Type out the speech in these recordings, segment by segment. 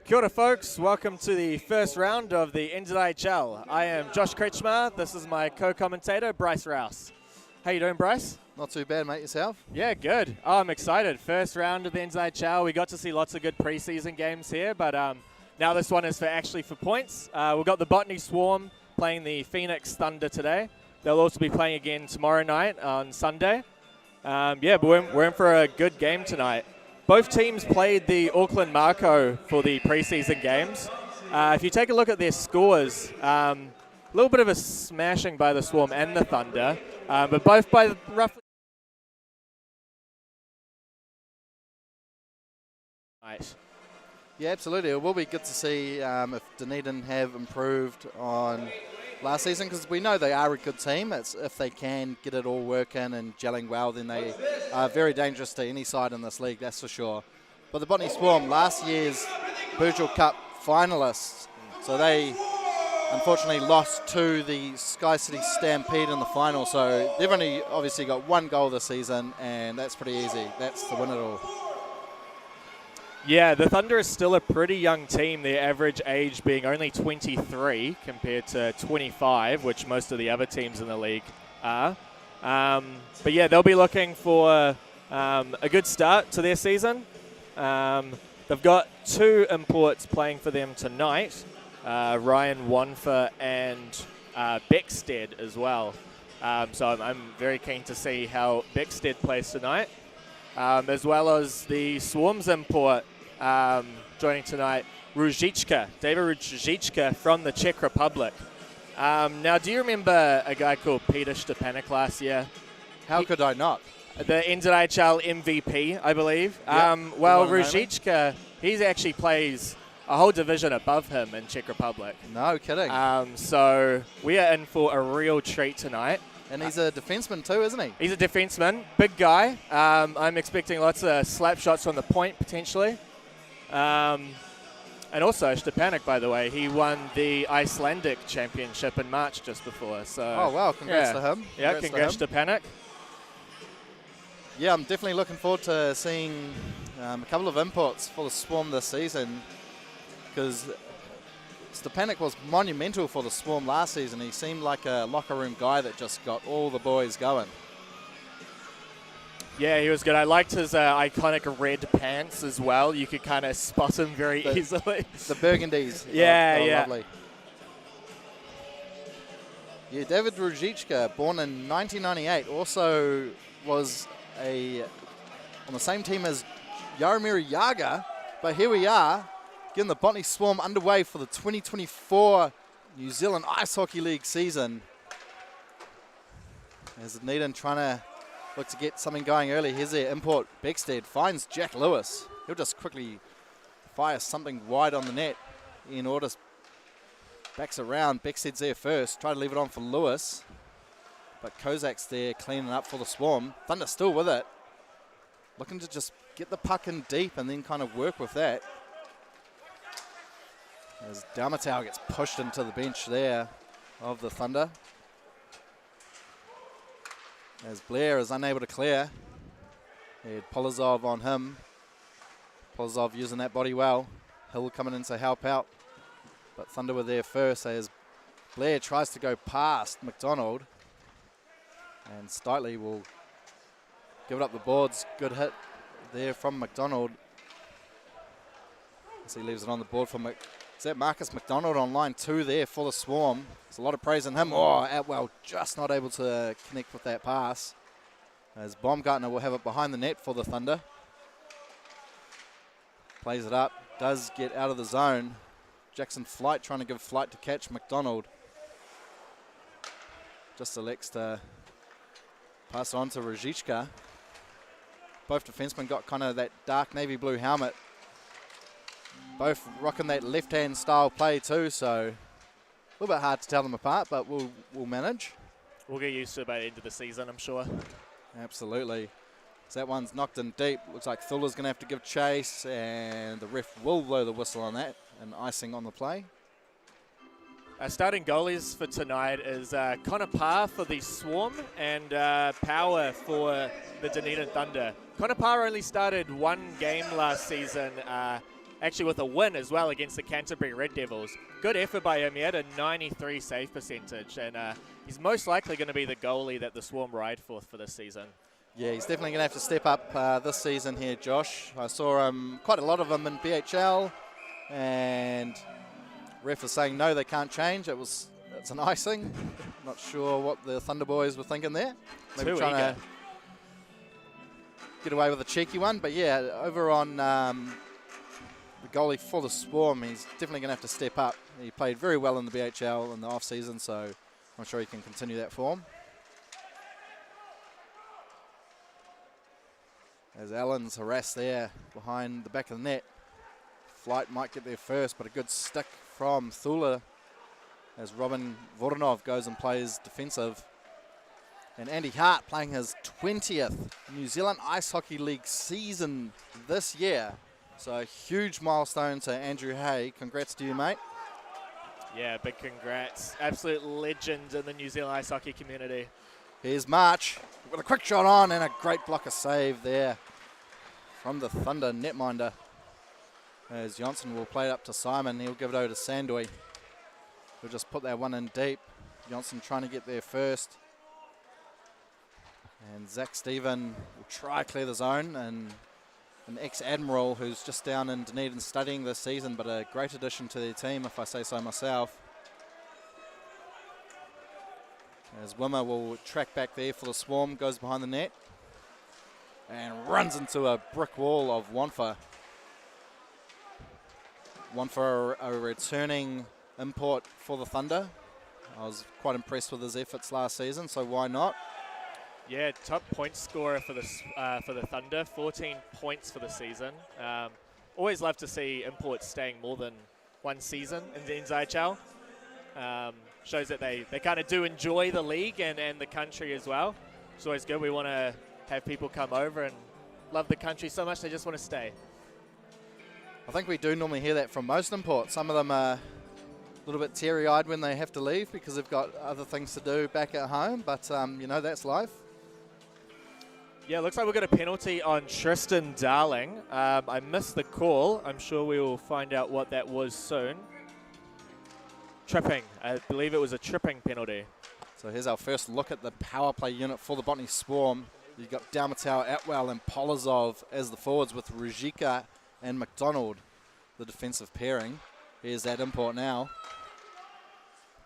Kia ora, folks. Welcome to the first round of the NZIHL. I am Josh Kretschmar. This is my co-commentator, Bryce Rouse. How you doing, Bryce? Not too bad, mate. Yourself? Yeah, good. Oh, I'm excited. First round of the NZIHL. We got to see lots of good preseason games here, but now this one is for points. We've got the Botany Swarm playing the Phoenix Thunder today. They'll also be playing again tomorrow night on Sunday. But we're in for a good game tonight. Both teams played the Auckland Mako for the preseason games. If you take a look at their scores, a little bit of a smashing by the Swarm and the Thunder, but both by roughly. Nice. Yeah, absolutely. It will be good to see if Dunedin have improved on last season, because we know they are a good team. It's if they can get it all working and gelling well, then they are very dangerous to any side in this league, that's for sure. But the Botany Swarm, last year's Virtual Cup finalists, so they unfortunately lost to the Sky City Stampede in the final, so they've only obviously got one goal this season, and that's pretty easy. That's the win it all. Yeah, the Thunder is still a pretty young team, their average age being only 23 compared to 25, which most of the other teams in the league are. But yeah, they'll be looking for a good start to their season. They've got two imports playing for them tonight, Ryan Wanfa and Beckstead as well. So I'm very keen to see how Beckstead plays tonight, as well as the Swarm's import joining tonight, David Ruzicka from the Czech Republic. Now, do you remember a guy called Peter Stepanek last year? How could I not? The NZIHL MVP, I believe. Yep. Well, Ruzicka, he actually plays a whole division above him in Czech Republic. No kidding. So we are in for a real treat tonight. And he's a defenseman too, isn't he? He's a defenseman, big guy. I'm expecting lots of slap shots from the point, potentially. And also Stepanek, by the way, he won the Icelandic Championship in March just before. So oh, wow. Congrats to him. Yeah, congrats to Stepanek. Yeah, I'm definitely looking forward to seeing a couple of imports for the Swarm this season, because Stepanek was monumental for the Swarm last season. He seemed like a locker room guy that just got all the boys going. Yeah, he was good. I liked his iconic red pants as well. You could kind of spot him very easily. The burgundies. Yeah. Lovely. Yeah, David Ruzicka, born in 1998, also was on the same team as Jaromir Jagr. But here we are, getting the Botany Swarm underway for the 2024 New Zealand Ice Hockey League season. As Dunedin trying to look to get something going early. Here's their import. Beckstead finds Jack Lewis. He'll just quickly fire something wide on the net in order. Backs around. Beckstead's there first. Try to leave it on for Lewis. But Kozak's there cleaning up for the Swarm. Thunder still with it. Looking to just get the puck in deep and then kind of work with that. As Dalmatau gets pushed into the bench there of the Thunder. As Blair is unable to clear. He had Polozov on him. Polozov using that body well. Hill coming in to help out. But Thunder were there first as Blair tries to go past McDonald. And Stitley will give it up the boards. Good hit there from McDonald. As he leaves it on the board for is that Marcus McDonald on line 2 there for the Swarm. There's a lot of praise on him. Oh, Atwell just not able to connect with that pass. As Baumgartner will have it behind the net for the Thunder. Plays it up. Does get out of the zone. Jackson Flight trying to give Flight to catch McDonald. Just elects to pass it on to Ruzicka. Both defensemen got kind of that dark navy blue helmet. Both rocking that left-hand style play too, so a little bit hard to tell them apart, but we'll manage. We'll get used to it by the end of the season, I'm sure. Absolutely. So that one's knocked in deep. Looks like Thuller's going to have to give chase, and the ref will blow the whistle on that, and icing on the play. Starting goalies for tonight is Connor Parr for the Swarm and Power for the Dunedin Thunder. Connor Parr only started one game last season actually with a win as well against the Canterbury Red Devils. Good effort by him. He had a 93 save percentage, and he's most likely going to be the goalie that the Swarm ride for this season. Yeah, he's definitely going to have to step up this season here, Josh. I saw quite a lot of them in BHL, and ref was saying no, they can't change. It's an icing. Not sure what the Thunder boys were thinking there. Maybe Too trying eager. to get away with a cheeky one. But yeah, over on the goalie for the Swarm, he's definitely going to have to step up. He played very well in the BHL in the off-season, so I'm sure he can continue that form. As Allen's harassed there behind the back of the net. Flight might get there first, but a good stick from Thula as Robin Voronov goes and plays defensive. And Andy Hart playing his 20th New Zealand Ice Hockey League season this year. So a huge milestone to Andrew Hay. Congrats to you, mate. Yeah, big congrats. Absolute legend in the New Zealand ice hockey community. Here's March with a quick shot on and a great blocker save there from the Thunder netminder. As Johnson will play it up to Simon, he'll give it over to Sandoy. He'll just put that one in deep. Johnson trying to get there first. And Zach Stephen will try to clear the zone, and an ex-Admiral who's just down in Dunedin studying this season, but a great addition to their team, if I say so myself. As Wimmer will track back there for the Swarm, goes behind the net and runs into a brick wall of Wanfa. Wanfa, a returning import for the Thunder. I was quite impressed with his efforts last season, so why not? Yeah, top point scorer for the Thunder, 14 points for the season. Always love to see imports staying more than one season in the NZIHL. Shows that they kind of do enjoy the league and the country as well. It's always good. We want to have people come over and love the country so much they just want to stay. I think we do normally hear that from most imports. Some of them are a little bit teary-eyed when they have to leave because they've got other things to do back at home, but you know, that's life. Yeah, looks like we've got a penalty on Tristan Darling. I missed the call. I'm sure we will find out what that was soon. Tripping. I believe it was a tripping penalty. So here's our first look at the power play unit for the Botany Swarm. You've got Dalmatau, Atwell and Polozov as the forwards, with Ruzicka and McDonald, the defensive pairing. Here's that import now.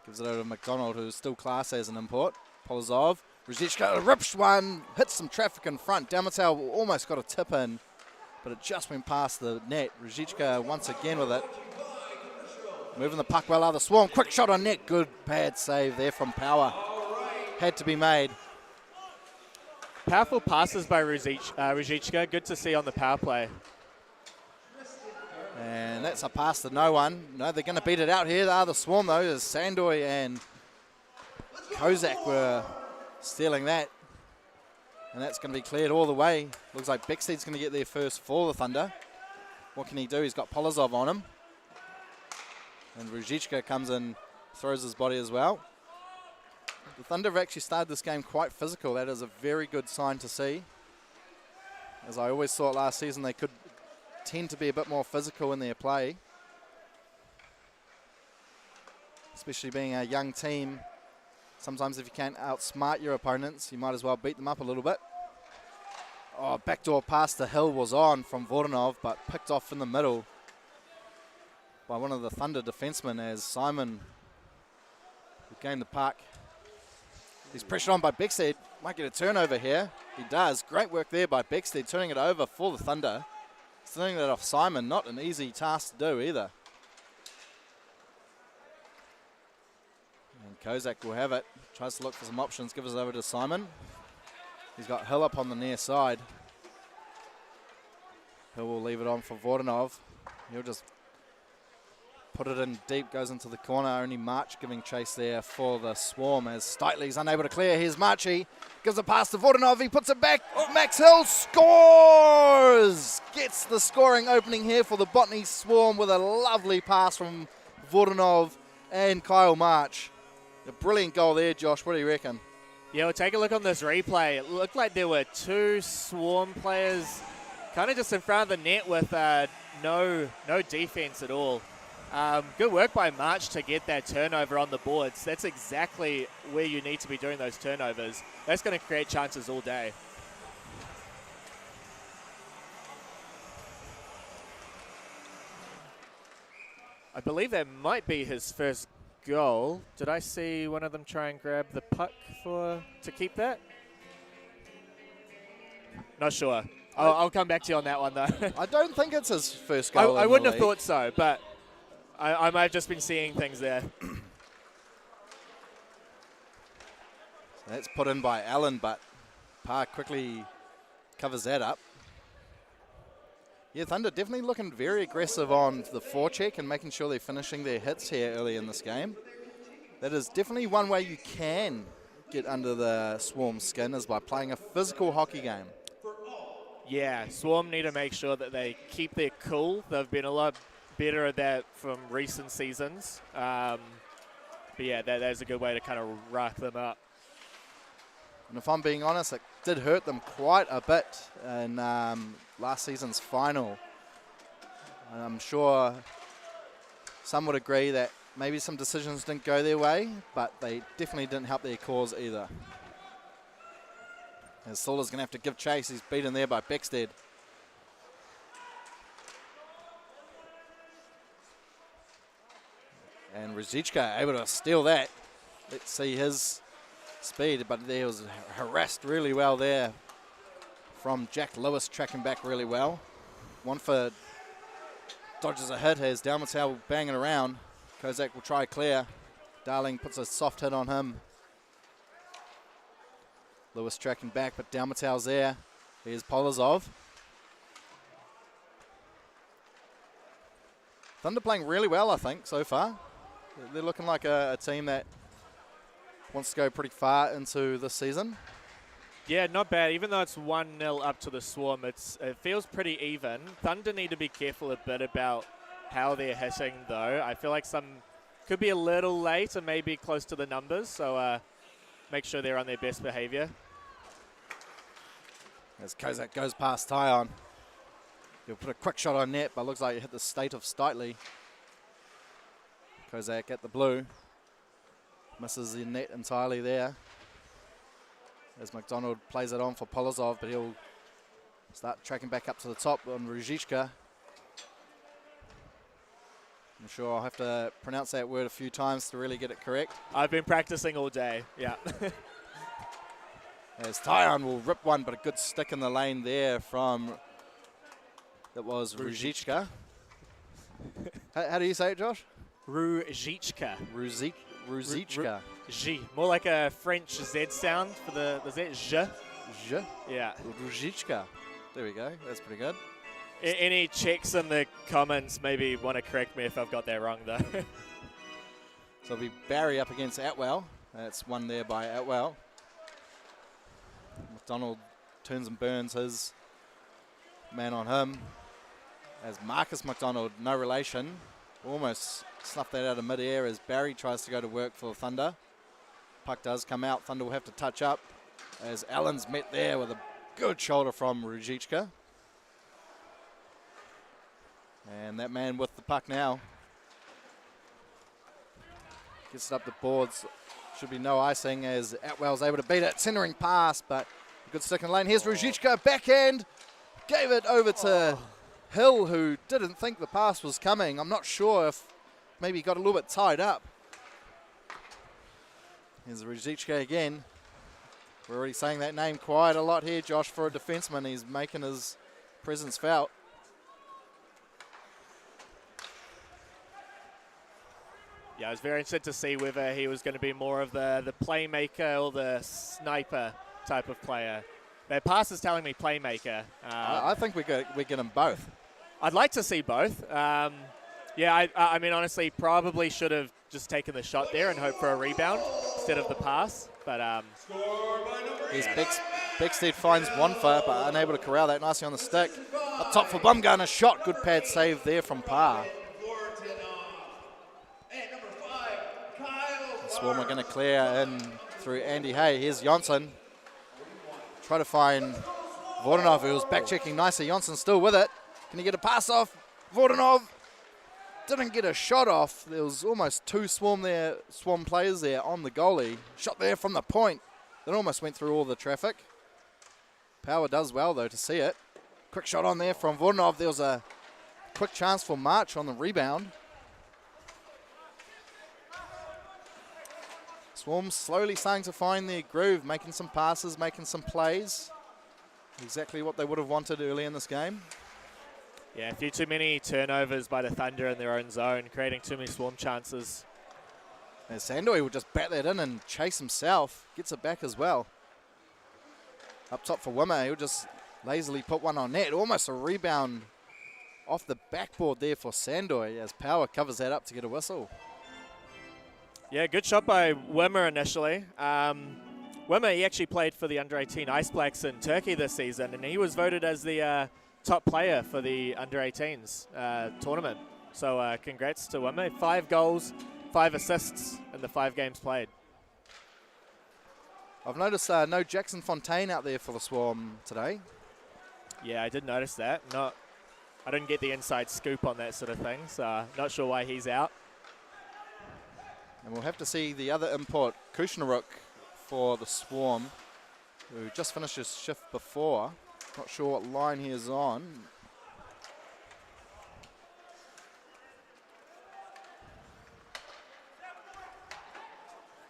Gives it over to McDonald, who's still class as an import. Polozov, Ruzicka rips one, hits some traffic in front. Dalmatau almost got a tip in, but it just went past the net. Ruzicka once again with it. Moving the puck well out of the Swarm. Quick shot on net. Good bad save there from Power. Had to be made. Powerful passes by Ruzicka. Good to see on the power play. And that's a pass to no one. No, they're going to beat it out here. They are the Swarm, though, as Sandoy and Kozak were stealing that. And that's going to be cleared all the way. Looks like Beckstead's going to get there first for the Thunder. What can he do? He's got Polozov on him. And Ruzicka comes in, throws his body as well. The Thunder have actually started this game quite physical. That is a very good sign to see. As I always thought last season, they could tend to be a bit more physical in their play. Especially being a young team. Sometimes if you can't outsmart your opponents, you might as well beat them up a little bit. Oh, backdoor pass to Hill was on from Voronov, but picked off in the middle by one of the Thunder defensemen as Simon will gain the puck. He's pressured on by Beckstead. Might get a turnover here. He does. Great work there by Beckstead, turning it over for the Thunder. Turning that off Simon, not an easy task to do either. And Kozak will have it. Tries to look for some options, gives it over to Simon. He's got Hill up on the near side. Hill will leave it on for Voronov. He'll just put it in deep, goes into the corner. Only March giving chase there for the Swarm as Steitley's unable to clear. Here's Marchi, gives a pass to Voronov. He puts it back. Max Hill scores! Gets the scoring opening here for the Botany Swarm with a lovely pass from Voronov and Kyle March. A brilliant goal there, Josh. What do you reckon? Yeah, we'll take a look on this replay. It looked like there were two Swarm players kind of just in front of the net with no defense at all. Good work by March to get that turnover on the boards. That's exactly where you need to be doing those turnovers. That's going to create chances all day. I believe that might be his first goal. Did I see one of them try and grab the puck to keep that? Not sure. I'll come back to you on that one, though. I don't think it's his first goal. I wouldn't have thought so, but I might have just been seeing things there. So that's put in by Allen, but Parr quickly covers that up. Yeah, Thunder definitely looking very aggressive on the forecheck and making sure they're finishing their hits here early in this game. That is definitely one way you can get under the Swarm's skin, is by playing a physical hockey game. Yeah, Swarm need to make sure that they keep their cool. They've been a lot better at that from recent seasons. But yeah, that's a good way to kind of rack them up. And if I'm being honest, it did hurt them quite a bit in last season's final. And I'm sure some would agree that maybe some decisions didn't go their way, but they definitely didn't help their cause either. As Sola's going to have to give chase. He's beaten there by Beckstead. And Rzichka able to steal that. Let's see his speed, but there was harassed really well there from Jack Lewis, tracking back really well. Wanford dodges a hit as Dalmatel banging around. Kozak will try clear. Darling puts a soft hit on him. Lewis tracking back, but Dalmatel's there. Here's Polozov. Thunder playing really well, I think, so far. They're looking like a team that wants to go pretty far into this season. Yeah, not bad. Even though it's 1-0 up to the Swarm, it feels pretty even. Thunder need to be careful a bit about how they're hitting, though. I feel like some could be a little late and maybe close to the numbers, so make sure they're on their best behavior. As Kozak goes past Tyon. He'll put a quick shot on net, but looks like he hit the state of Steitley. Kozak at the blue. Misses the net entirely there. As McDonald plays it on for Polozov, but he'll start tracking back up to the top on Rzichka. I'm sure I'll have to pronounce that word a few times to really get it correct. I've been practicing all day, yeah. As Tyon will rip one, but a good stick in the lane there from, that was Rzichka. How do you say it, Josh? Rzichka. Rzichka. G. More like a French Z sound for the Z. Je. Je? Yeah. Rzichka. There we go. That's pretty good. Any checks in the comments maybe want to correct me if I've got that wrong, though. So it'll be Barry up against Atwell. That's one there by Atwell. McDonald turns and burns his man on him. As Marcus McDonald, no relation, almost snuffed that out of midair as Barry tries to go to work for Thunder. Puck does come out. Thunder will have to touch up as Allen's met there with a good shoulder from Rzichka. And that man with the puck now gets it up the boards. Should be no icing as Atwell's able to beat it. Centering pass, but a good stick in the lane. Here's Rzichka, backhand. Gave it over to Hill, who didn't think the pass was coming. I'm not sure if maybe he got a little bit tied up. Here's Rzichka again. We're already saying that name quite a lot here, Josh, for a defenseman. He's making his presence felt. Yeah, I was very interested to see whether he was going to be more of the playmaker or the sniper type of player. Their pass is telling me playmaker. I think we get them both. I'd like to see both. Yeah, I mean, honestly, probably should have just taken the shot there and hoped for a rebound instead of the pass. But Beckstead finds Wanfa, but unable to corral that nicely on the stick. Up top for Bumgarner, shot. Good pad save there from Parr. Swarm are going to clear in through Andy Hay. Here's Jonsson. Try to find Vordanov, who was back-checking nicely. Jonsson still with it. Can he get a pass off? Vordanov didn't get a shot off. There was almost two Swarm players there on the goalie. Shot there from the point. That almost went through all the traffic. Power does well, though, to see it. Quick shot on there from Vordanov. There was a quick chance for March on the rebound. Swarm slowly starting to find their groove, making some passes, making some plays. Exactly what they would have wanted early in this game. Yeah, a few too many turnovers by the Thunder in their own zone, creating too many Swarm chances. And Sandoy will just bat that in and chase himself. Gets it back as well. Up top for Wimmer, he'll just lazily put one on net. Almost a rebound off the backboard there for Sandoy as Power covers that up to get a whistle. Yeah, good shot by Wimmer initially. Wimmer, he actually played for the under-18 Ice Blacks in Turkey this season, and he was voted as the top player for the under-18s tournament. So congrats to Wimmer. 5 goals, 5 assists in the 5 games played. I've noticed no Jackson Fontaine out there for the Swarm today. Yeah, I did notice that. I didn't get the inside scoop on that sort of thing, so not sure why he's out. And we'll have to see the other import, Kushnaruk, for the Swarm, who just finished his shift before. Not sure what line he is on.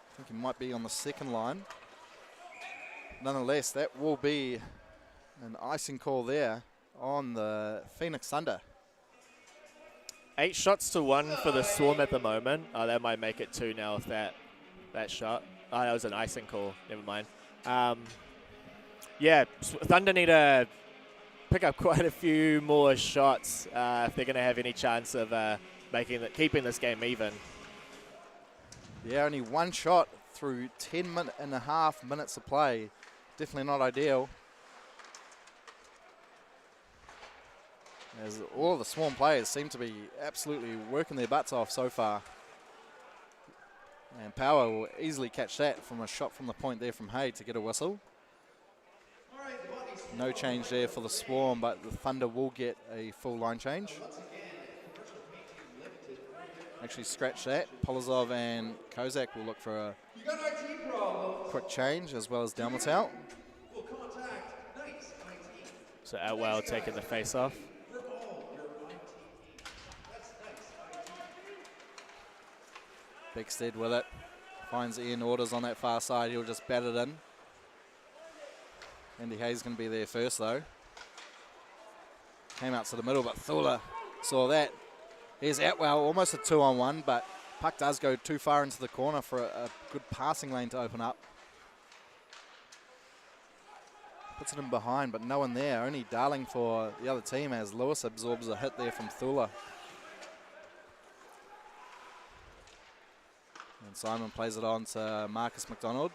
I think he might be on the second line. Nonetheless, that will be an icing call there on the Phoenix Thunder. 8 shots to 1 for the Swarm at the moment. Oh, that might make it 2 now with that shot. Oh, that was an icing call. Never mind. Yeah, Thunder need to pick up quite a few more shots if they're going to have any chance of keeping this game even. Yeah, only 1 shot through 10.5 minutes of play. Definitely not ideal. As all of the Swarm players seem to be absolutely working their butts off so far. And Power will easily catch that from a shot from the point there from Hay to get a whistle. No change there for the Swarm, but the Thunder will get a full line change. Actually scratch that. Polozov and Kozak will look for a quick change, as well as Dalmatel. So Atwell taking the face off. Beckstead with it. Finds Ian Orders on that far side. He'll just bat it in. Andy Hayes going to be there first, though. Came out to the middle, but Thula saw that. Here's Atwell, almost a 2-on-1, but puck does go too far into the corner for a good passing lane to open up. Puts it in behind, but no one there. Only Darling for the other team as Lewis absorbs a hit there from Thula. And Simon plays it on to Marcus McDonald.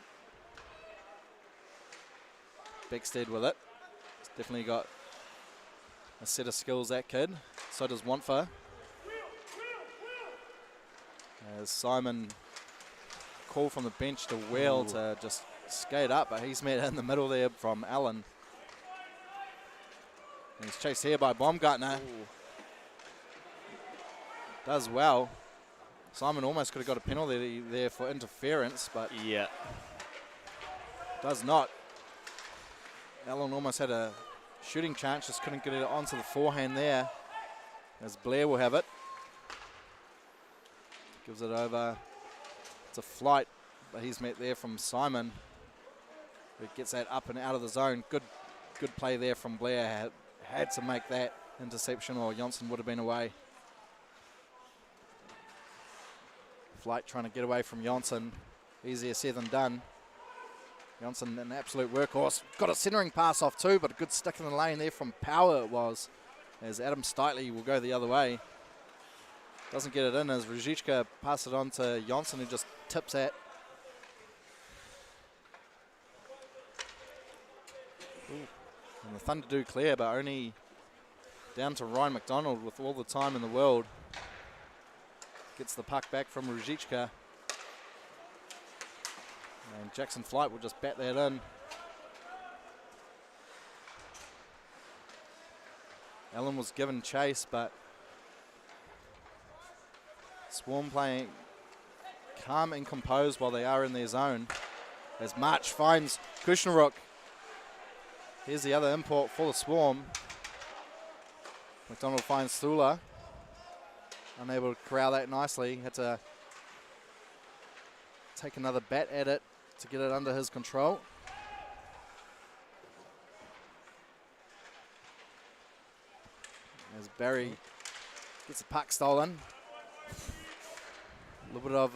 Beckstead with it. He's definitely got a set of skills, that kid. So does Wantfa. As Simon called from the bench to Wheel to just skate up, but he's met in the middle there from Allen. And he's chased here by Baumgartner. Does well. Simon almost could have got a penalty there for interference, but yeah, does not. Allen almost had a shooting chance, just couldn't get it onto the forehand there. As Blair will have it. Gives it over to Flight, but he's met there from Simon, who gets that up and out of the zone. Good play there from Blair. Had to make that interception or Jonsson would have been away. Flight trying to get away from Jonsson. Easier said than done. Jonsson, an absolute workhorse. Got a centering pass off too, but a good stick in the lane there from Power it was. As Adam Steitley will go the other way. Doesn't get it in as Ruzicka passes it on to Jonsson, who just tips that. And the Thunder do clear, but only down to Ryan McDonald with all the time in the world. Gets the puck back from Ruzicka. And Jackson Flight will just bat that in. Allen was given chase, but Swarm playing calm and composed while they are in their zone. As March finds Kushnaruk. Here's the other import for the Swarm. McDonald finds Thula. Unable to corral that nicely. Had to take another bat at it to get it under his control. As Barry gets the puck stolen. A little bit of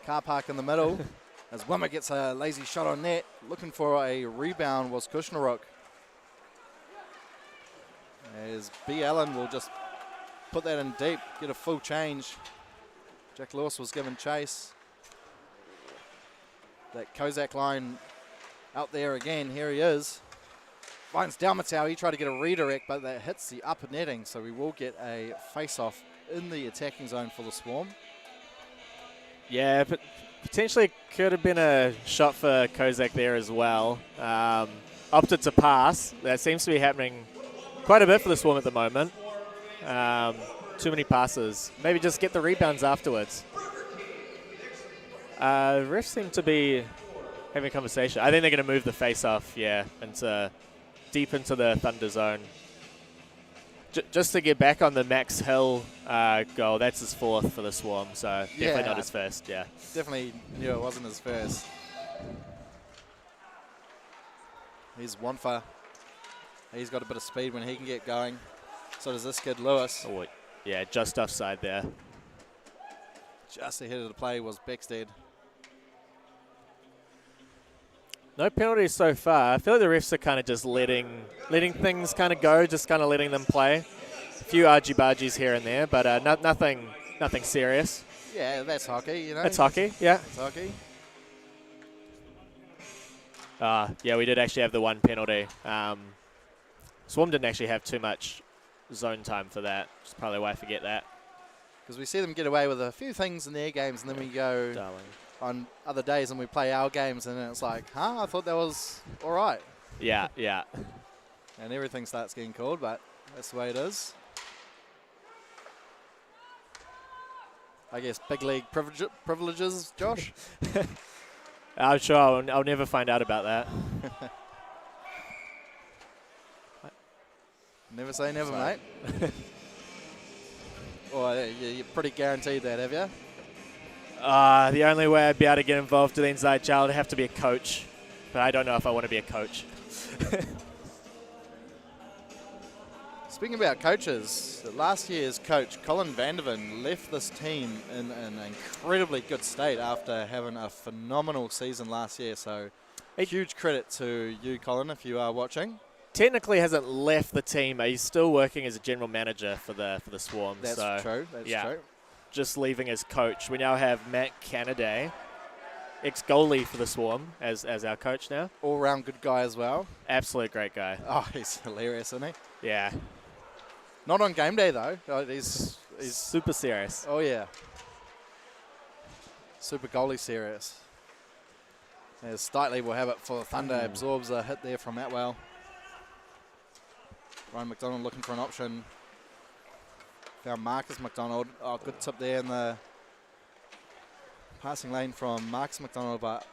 car park in the middle. As Wimmer gets a lazy shot on net. Looking for a rebound was Kushnaruk. As B. Allen will just put that in deep, get a full change. Jack Lewis was given chase. That Kozak line out there again. Here he is. Finds Dalmatau. He tried to get a redirect, but that hits the upper netting, so we will get a face-off in the attacking zone for the Swarm. Yeah, but potentially could have been a shot for Kozak there as well. Opted to pass. That seems to be happening quite a bit for the Swarm at the moment. Too many passes. Maybe just get the rebounds afterwards. Refs seem to be having a conversation. I think they're going to move the face-off, yeah, deep into the Thunder zone. Just to get back on the Max Hill goal. That's his fourth for the Swarm, so definitely not his first, yeah. Definitely knew it wasn't his first. Here's Wanfa. He's got a bit of speed when he can get going. So does this kid, Lewis. Oh, yeah, just offside there. Just ahead of the play was Beckstead. No penalties so far. I feel like the refs are kind of just letting things kind of go, just kind of letting them play. A few argy-bargies here and there, but nothing serious. Yeah, that's hockey, you know. That's hockey, yeah. It's hockey. Yeah, we did actually have the one penalty. Swarm didn't actually have too much zone time for that. That's probably why I forget that. Because we see them get away with a few things in their games, and then we go on other days and we play our games, and it's like, I thought that was all right. Yeah, yeah. And everything starts getting called, but that's the way it is. I guess big league privileges, Josh. I'm sure I'll never find out about that. Never say never, mate. Oh, you're pretty guaranteed that, have you? The only way I'd be able to get involved with the NZIHL would have to be a coach. But I don't know if I want to be a coach. Speaking about coaches, last year's coach, Colin Vanderven, left this team in an incredibly good state after having a phenomenal season last year. So a huge credit to you, Colin, if you are watching. Technically hasn't left the team, but he's still working as a general manager for the Swarm. That's true. That's true. Just leaving as coach. We now have Matt Canaday, ex-goalie for the Swarm, as our coach now. All-round good guy as well. Absolute great guy. Oh, he's hilarious, isn't he? Yeah. Not on game day, though. He's super serious. Oh, yeah. Super goalie serious. As Stitley will have it for Thunder. Absorbs a hit there from Atwell. Ryan McDonald looking for an option. Found Marcus McDonald. Oh, good tip there in the passing lane from Marcus McDonald, but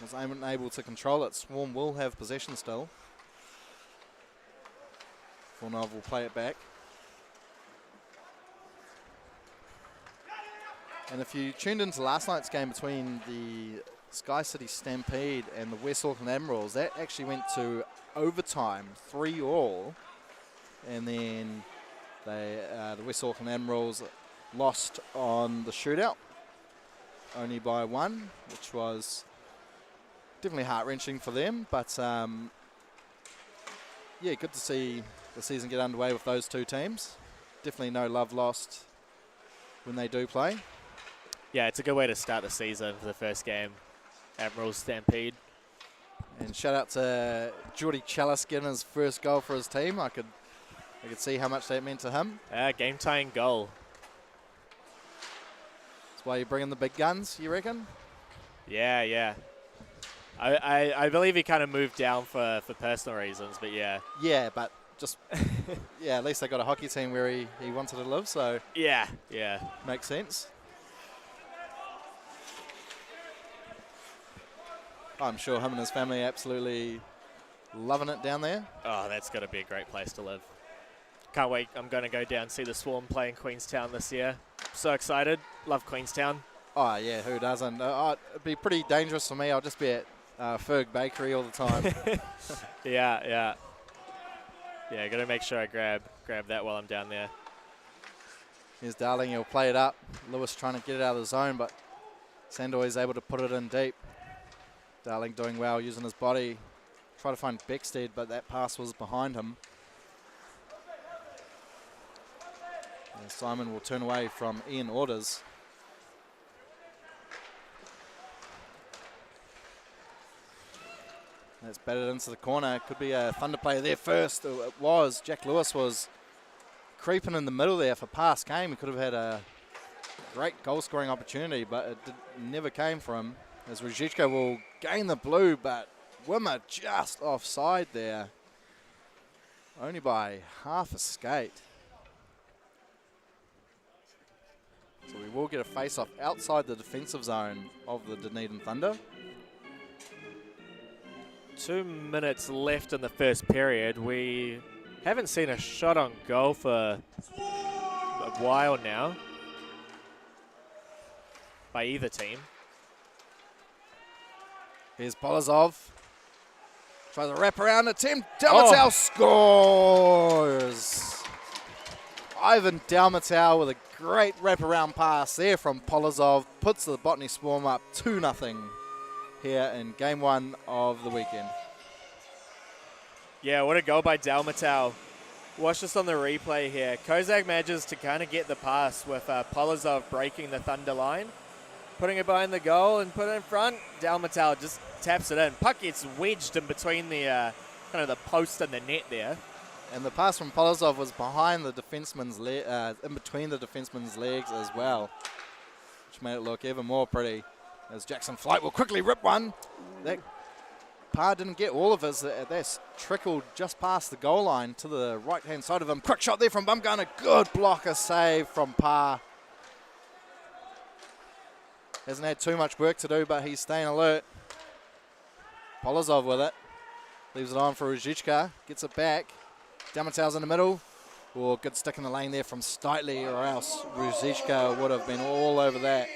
was unable to control it. Swarm will have possession still. Fornov will play it back. And if you tuned into last night's game between the Sky City Stampede and the West Auckland Admirals, that actually went to overtime, 3-3. And then the West Auckland Admirals lost on the shootout, only by 1, which was definitely heart-wrenching for them. But, yeah, good to see the season get underway with those two teams. Definitely no love lost when they do play. Yeah, it's a good way to start the season for the first game, Admirals Stampede. And shout out to Geordie Chalice getting his first goal for his team. I could see how much that meant to him. Game-tying goal. That's why you bring in the big guns, you reckon? Yeah, yeah. I believe he kind of moved down for personal reasons, but yeah. Yeah, but just, yeah, at least they got a hockey team where he wanted to live, so yeah, makes sense. I'm sure him and his family absolutely loving it down there. Oh, that's got to be a great place to live. Can't wait. I'm going to go down and see the Swarm play in Queenstown this year. So excited. Love Queenstown. Oh, yeah, who doesn't? It'd be pretty dangerous for me. I'll just be at Ferg Bakery all the time. Yeah, got to make sure I grab that while I'm down there. Here's Darling. He'll play it up. Lewis trying to get it out of the zone, but Sandoy is able to put it in deep. Darling doing well, using his body. Try to find Beckstead, but that pass was behind him. And Simon will turn away from Ian Orders. That's batted into the corner. Could be a Thunder player there first. It was. Jack Lewis was creeping in the middle there. If a pass came, he could have had a great goal-scoring opportunity, but it never came for him. As Ruzicka will gain the blue, but Wimmer just offside there. Only by half a skate. So we will get a face-off outside the defensive zone of the Dunedin Thunder. 2 minutes left in the first period. We haven't seen a shot on goal for a while now by either team. Here's Polozov. Tries a wraparound attempt. Dalmatau scores! Ivan Dalmatau with a great wraparound pass there from Polozov. Puts the Botany Swarm up 2-0 here in game 1 of the weekend. Yeah, what a goal by Dalmatau. Watch this on the replay here. Kozak manages to kind of get the pass with Polozov breaking the Thunder line. Putting it behind the goal and put it in front. Dalmatau just taps it in. Puck gets wedged in between the kind of the post and the net there. And the pass from Polozov was behind the defenseman's in between the defenseman's legs as well, which made it look even more pretty. As Jackson Flight will quickly rip one. That Parr didn't get all of his. That's trickled just past the goal line to the right-hand side of him. Quick shot there from Bumgarner. Good blocker save from Parr. Hasn't had too much work to do, but he's staying alert. Polozov with it. Leaves it on for Ruzicka. Gets it back. Dalmatau's in the middle. Oh, good stick in the lane there from Steitley, or else Ruzicka would have been all over that.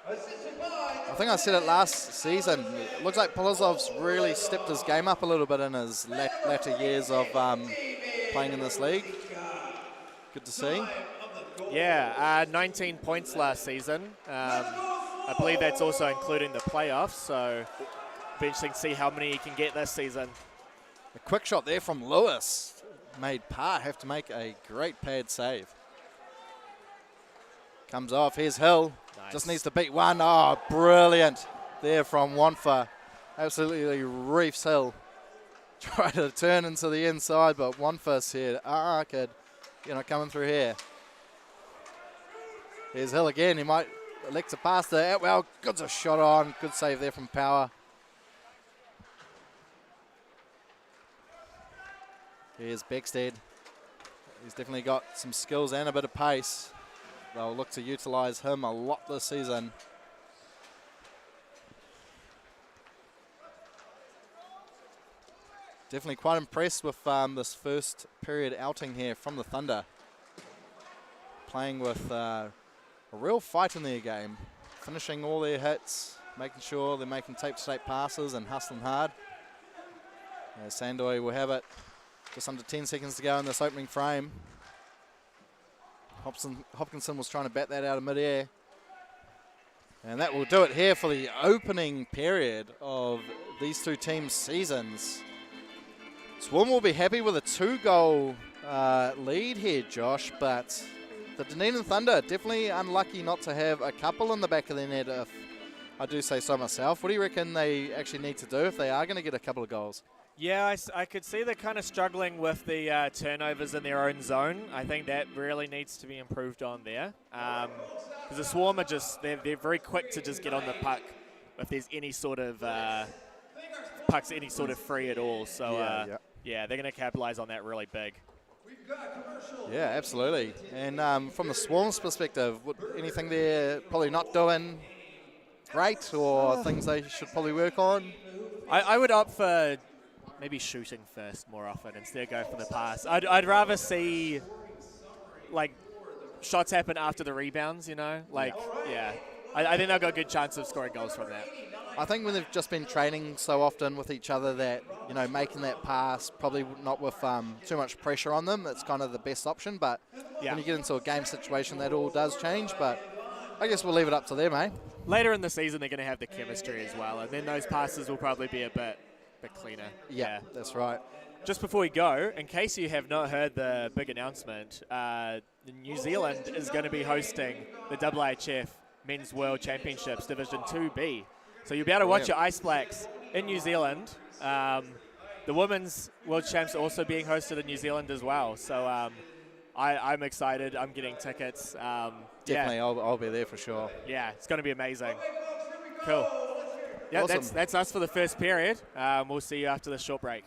I think I said it last season. It looks like Polozov's really stepped his game up a little bit in his latter years of playing in this league. Good to see. Yeah, 19 points last season. I believe that's also including the playoffs, so it'll be interesting to see how many he can get this season. A quick shot there from Lewis made Parr have to make a great pad save. Comes off, here's Hill. Nice. Just needs to beat one. Oh, brilliant there from Wanfa. Absolutely reefs Hill. Try to turn into the inside, but Wanfa said, kid, you're not coming through here. Here's Hill again. He might elect to pass the Atwell. Good a shot on. Good save there from Power. Here's Beckstead. He's definitely got some skills and a bit of pace. They'll look to utilise him a lot this season. Definitely quite impressed with this first period outing here from the Thunder. Playing with a real fight in their game. Finishing all their hits, making sure they're making tape-to-tape passes and hustling hard. Sandoy will have it. Just under 10 seconds to go in this opening frame. Hopkinson was trying to bat that out of midair. And that will do it here for the opening period of these two teams' seasons. Swarm will be happy with a 2-goal lead here, Josh, but the Dunedin Thunder definitely unlucky not to have a couple in the back of their net, if I do say so myself. What do you reckon they actually need to do if they are going to get a couple of goals? Yeah, I could see they're kind of struggling with the turnovers in their own zone. I think that really needs to be improved on there. Because the Swarm are just, they're very quick to just get on the puck if there's any sort of pucks any sort of free at all. So, yeah. they're going to capitalize on that really big. Yeah, absolutely. And from the Swarm's perspective, anything they're probably not doing great or things they should probably work on? I would opt for maybe shooting first more often instead of go for the pass. I'd rather see, like, shots happen after the rebounds, you know? Like, I think they've got a good chance of scoring goals from that. I think when they've just been training so often with each other that, you know, making that pass, probably not with too much pressure on them, it's kind of the best option. But when you get into a game situation, that all does change. But I guess we'll leave it up to them, eh? Later in the season, they're going to have the chemistry as well, and then those passes will probably be a bit cleaner. Yeah, that's right. Just before we go, in case you have not heard the big announcement, New Zealand is going to be hosting the IIHF Men's World Championships Division 2B. So you'll be able to watch your Ice Blacks in New Zealand. The Women's World Champs are also being hosted in New Zealand as well. So I'm excited. I'm getting tickets. Definitely, I'll be there for sure. Yeah, it's going to be amazing. Cool. Yeah, Awesome. that's us for the first period. We'll see you after the short break.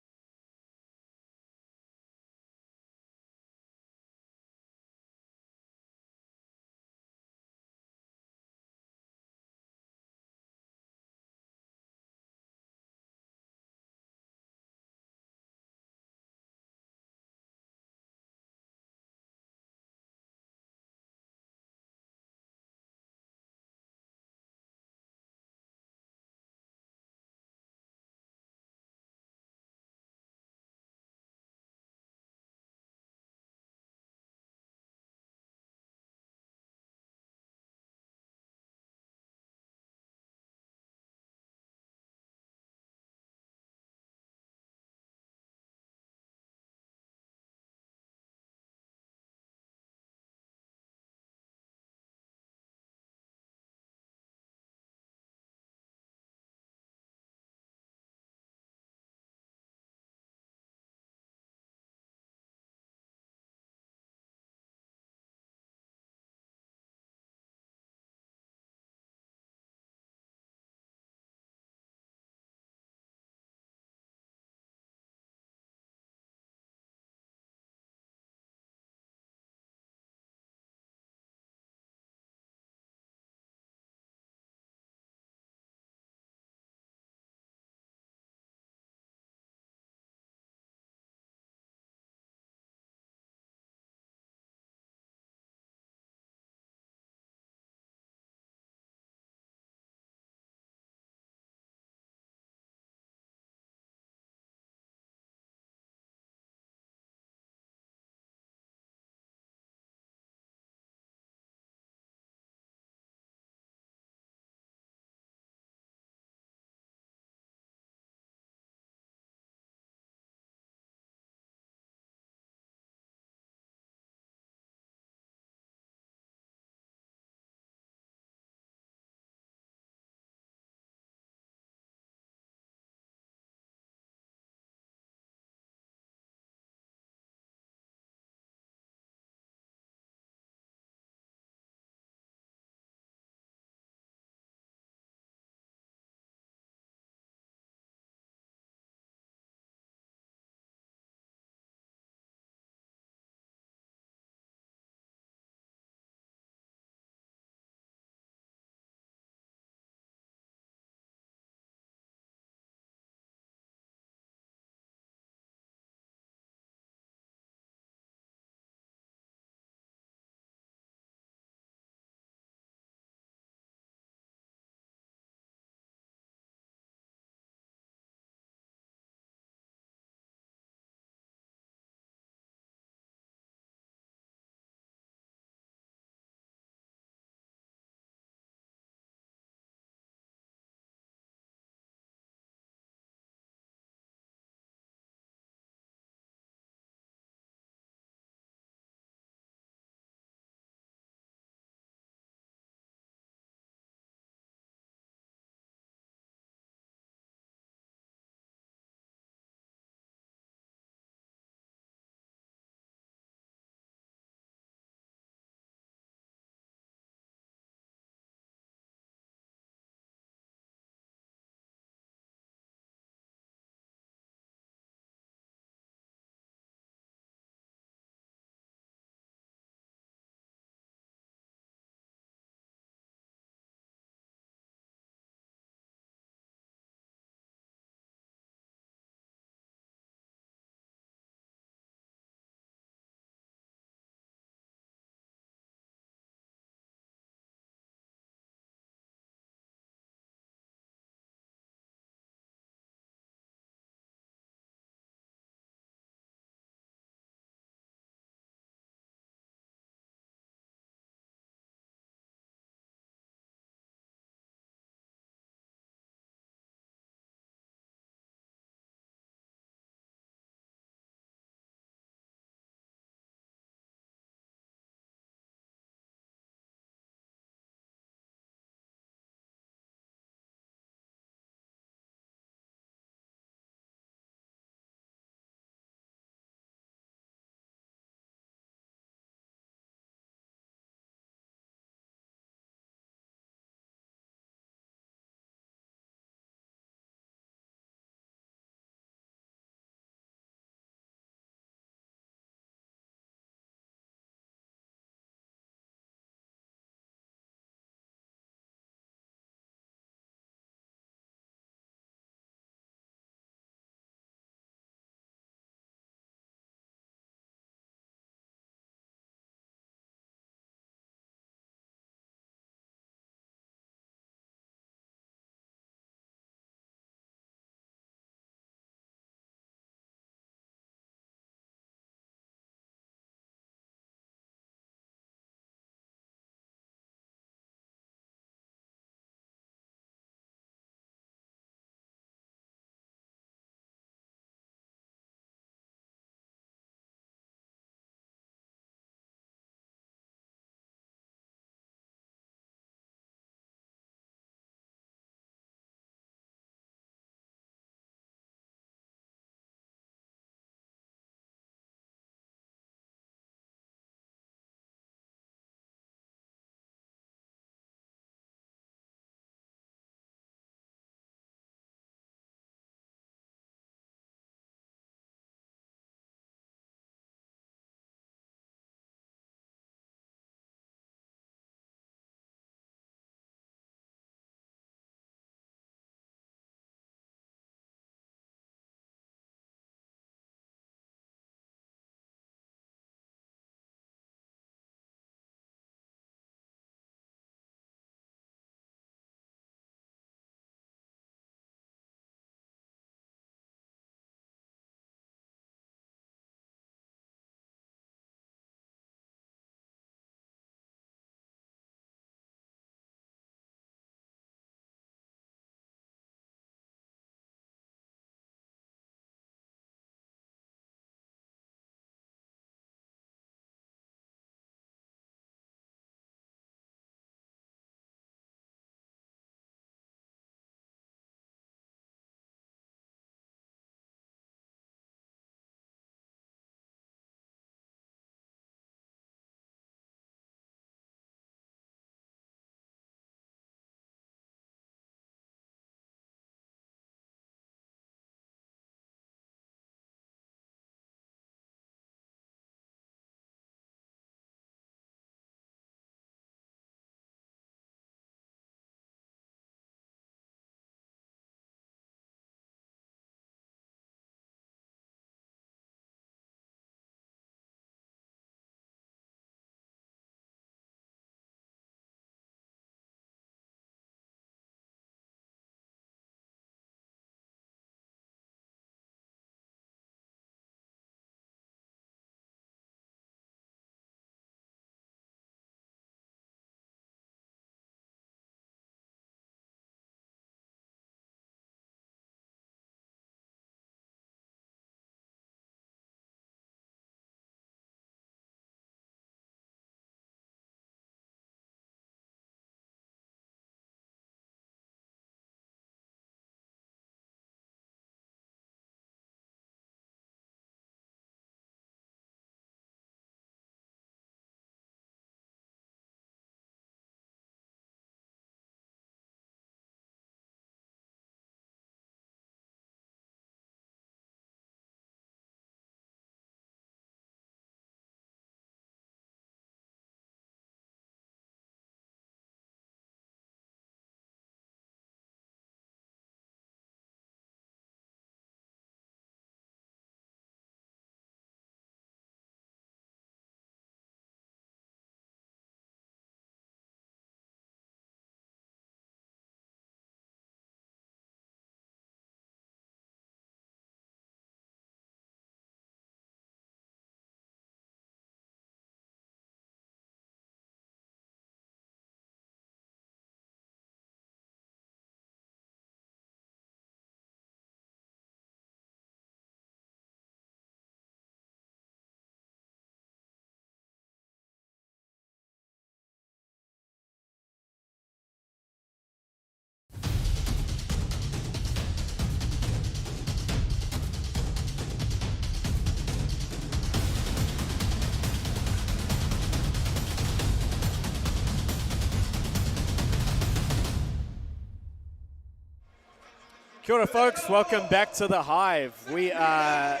Kia ora, folks. Welcome back to the Hive. We are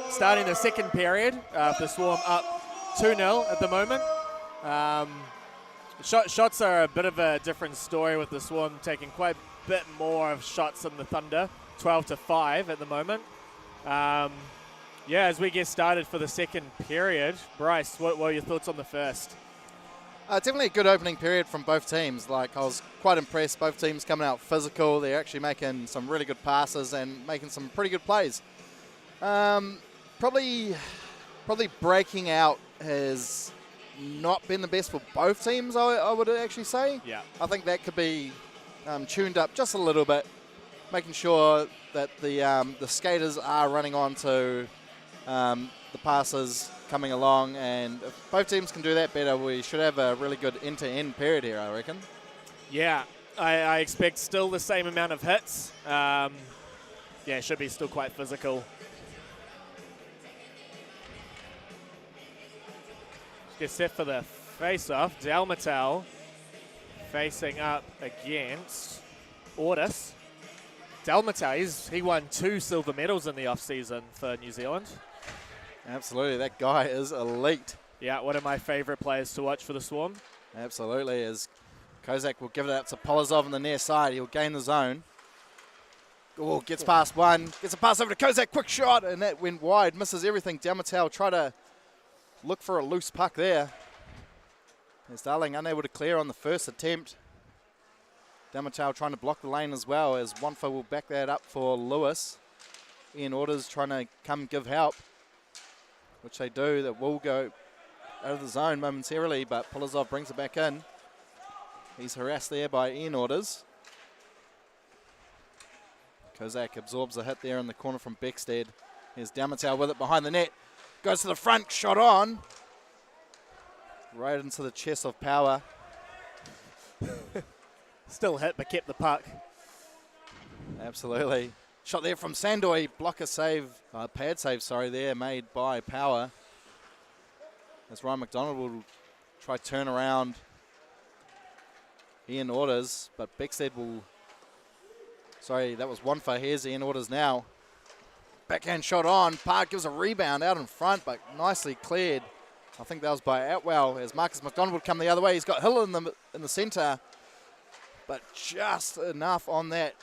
starting the second period. The Swarm up 2-0 at the moment. Shots are a bit of a different story with the Swarm taking quite a bit more of shots than the Thunder, 12-5 at the moment. As we get started for the second period, Bryce, what were your thoughts on the first? Definitely a good opening period from both teams. Like, I was quite impressed. Both teams coming out physical. They're actually making some really good passes and making some pretty good plays. Probably breaking out has not been the best for both teams, I would actually say. Yeah. I think that could be tuned up just a little bit, making sure that the skaters are running onto the passes coming along, and if both teams can do that better, we should have a really good end-to-end period here, I reckon. Yeah, I expect still the same amount of hits. It should be still quite physical. Get set for the face-off. Dalmatel facing up against Ortis. Dalmatel, he won 2 silver medals in the off-season for New Zealand. Absolutely, that guy is elite. Yeah, one of my favorite players to watch for the Swarm. Absolutely, as Kozak will give it up to Polozov on the near side. He'll gain the zone. Oh, gets past one, gets a pass over to Kozak, quick shot, and that went wide, misses everything. Dalmatel try to look for a loose puck there. As Darling unable to clear on the first attempt. Dalmatel trying to block the lane as well, as Wonfa will back that up for Lewis. Ian Orders trying to come give help, which they do. That will go out of the zone momentarily, but Polozov brings it back in. He's harassed there by Ian Orders. Kozak absorbs a hit there in the corner from Beckstead. Here's Dalmatel with it behind the net. Goes to the front, shot on. Right into the chest of Power. Still hit, but kept the puck. Absolutely. Shot there from Sandoy. Blocker save, pad save, there, made by Power. As Ryan McDonald will try turn around Ian Orders, but Beckstead will... Sorry, that was Wonfa. Here's Ian Orders now. Backhand shot on. Park gives a rebound out in front, but nicely cleared. I think that was by Atwell, as Marcus McDonald would come the other way. He's got Hill in the centre, but just enough on that.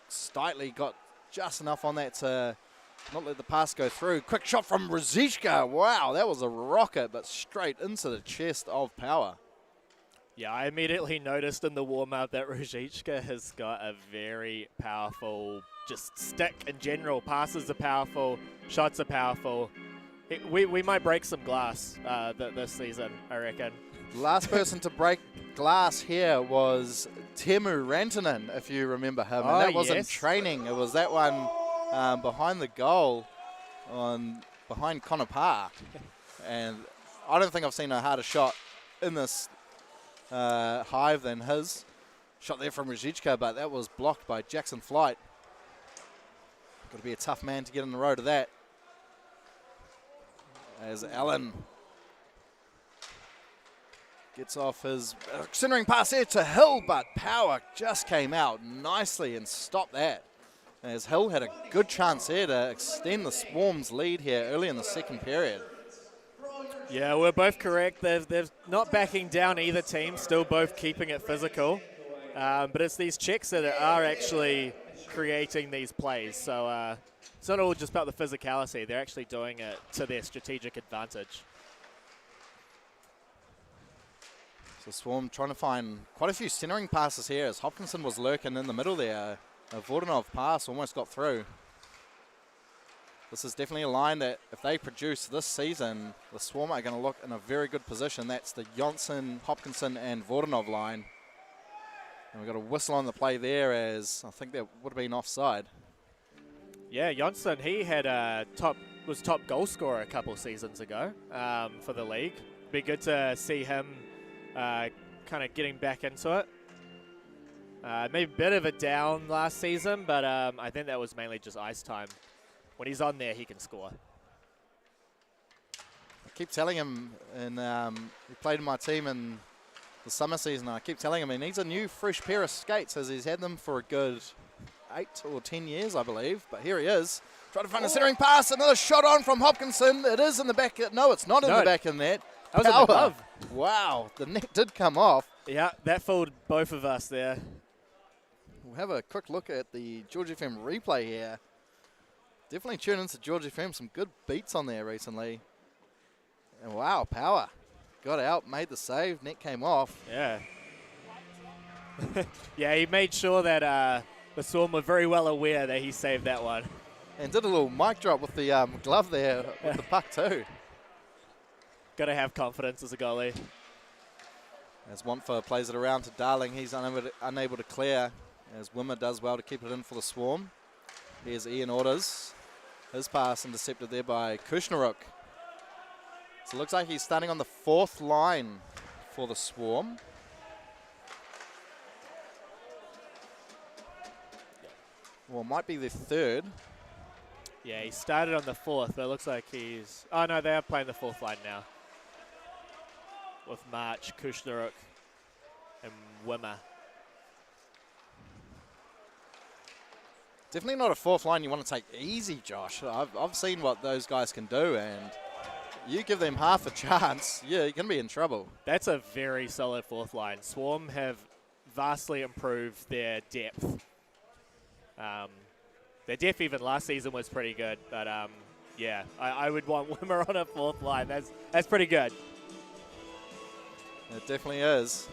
Slightly got just enough on that to not let the pass go through. Quick shot from Ruzicka. Wow, that was a rocket, but straight into the chest of Power. Yeah, I immediately noticed in the warm-up that Ruzicka has got a very powerful just stick in general. Passes are powerful, shots are powerful. We might break some glass this season, I reckon. Last person to break glass here was Temu Rantanen, if you remember him. And that wasn't training. It was that one behind the goal behind Connor Parr. And I don't think I've seen a harder shot in this Hive than his. Shot there from Ruzicka, but that was blocked by Jackson Flight. Got to be a tough man to get in the road of that. As Allen gets off his centering pass there to Hill, but Power just came out nicely and stopped that. As Hill had a good chance here to extend the Swarm's lead here early in the second period. Yeah, we're both correct. They're not backing down either team, still both keeping it physical. But it's these checks that are actually creating these plays. So it's not all just about the physicality. They're actually doing it to their strategic advantage. So Swarm trying to find quite a few centering passes here, as Hopkinson was lurking in the middle there. A Vordanov pass almost got through. This is definitely a line that if they produce this season, the Swarm are going to look in a very good position. That's the Johnson, Hopkinson and Vordanov line. And we've got a whistle on the play there, as I think that would have been offside. Yeah, Johnson, he had was top goal scorer a couple seasons ago for the league. Be good to see him kind of getting back into it. Maybe a bit of a down last season, but I think that was mainly just ice time. When he's on there, he can score. I keep telling him, and he played in my team in the summer season. I keep telling him he needs a new fresh pair of skates, as he's had them for a good 8 or 10 years, I believe. But here he is. Trying to find a centering pass. Another shot on from Hopkinson. It is in the back. No, it's not in the back of the net. That was in the glove. Wow, the net did come off. Yeah, that fooled both of us there. We'll have a quick look at the George FM replay here. Definitely tune into George FM. Some good beats on there recently. And wow, Power got out, made the save. Net came off. Yeah. Yeah, he made sure that the Swarm were very well aware that he saved that one. And did a little mic drop with the glove there with the puck too. Got to have confidence as a goalie. As Montfort plays it around to Darling, he's unable to clear. As Wimmer does well to keep it in for the Swarm. Here's Ian Orders. His pass intercepted there by Kushnaruk. So it looks like he's starting on the 4th line for the Swarm. Well, it might be the 3rd. Yeah, he started on the 4th, but it looks like he's... Oh, no, they are playing the 4th line now. With March, Kushnaruk, and Wimmer. Definitely not a 4th line you want to take easy, Josh. I've seen what those guys can do, and you give them half a chance, yeah, you're going to be in trouble. That's a very solid 4th line. Swarm have vastly improved their depth. Their depth even last season was pretty good, but yeah, I would want Wimmer on a 4th line. That's pretty good. It definitely is.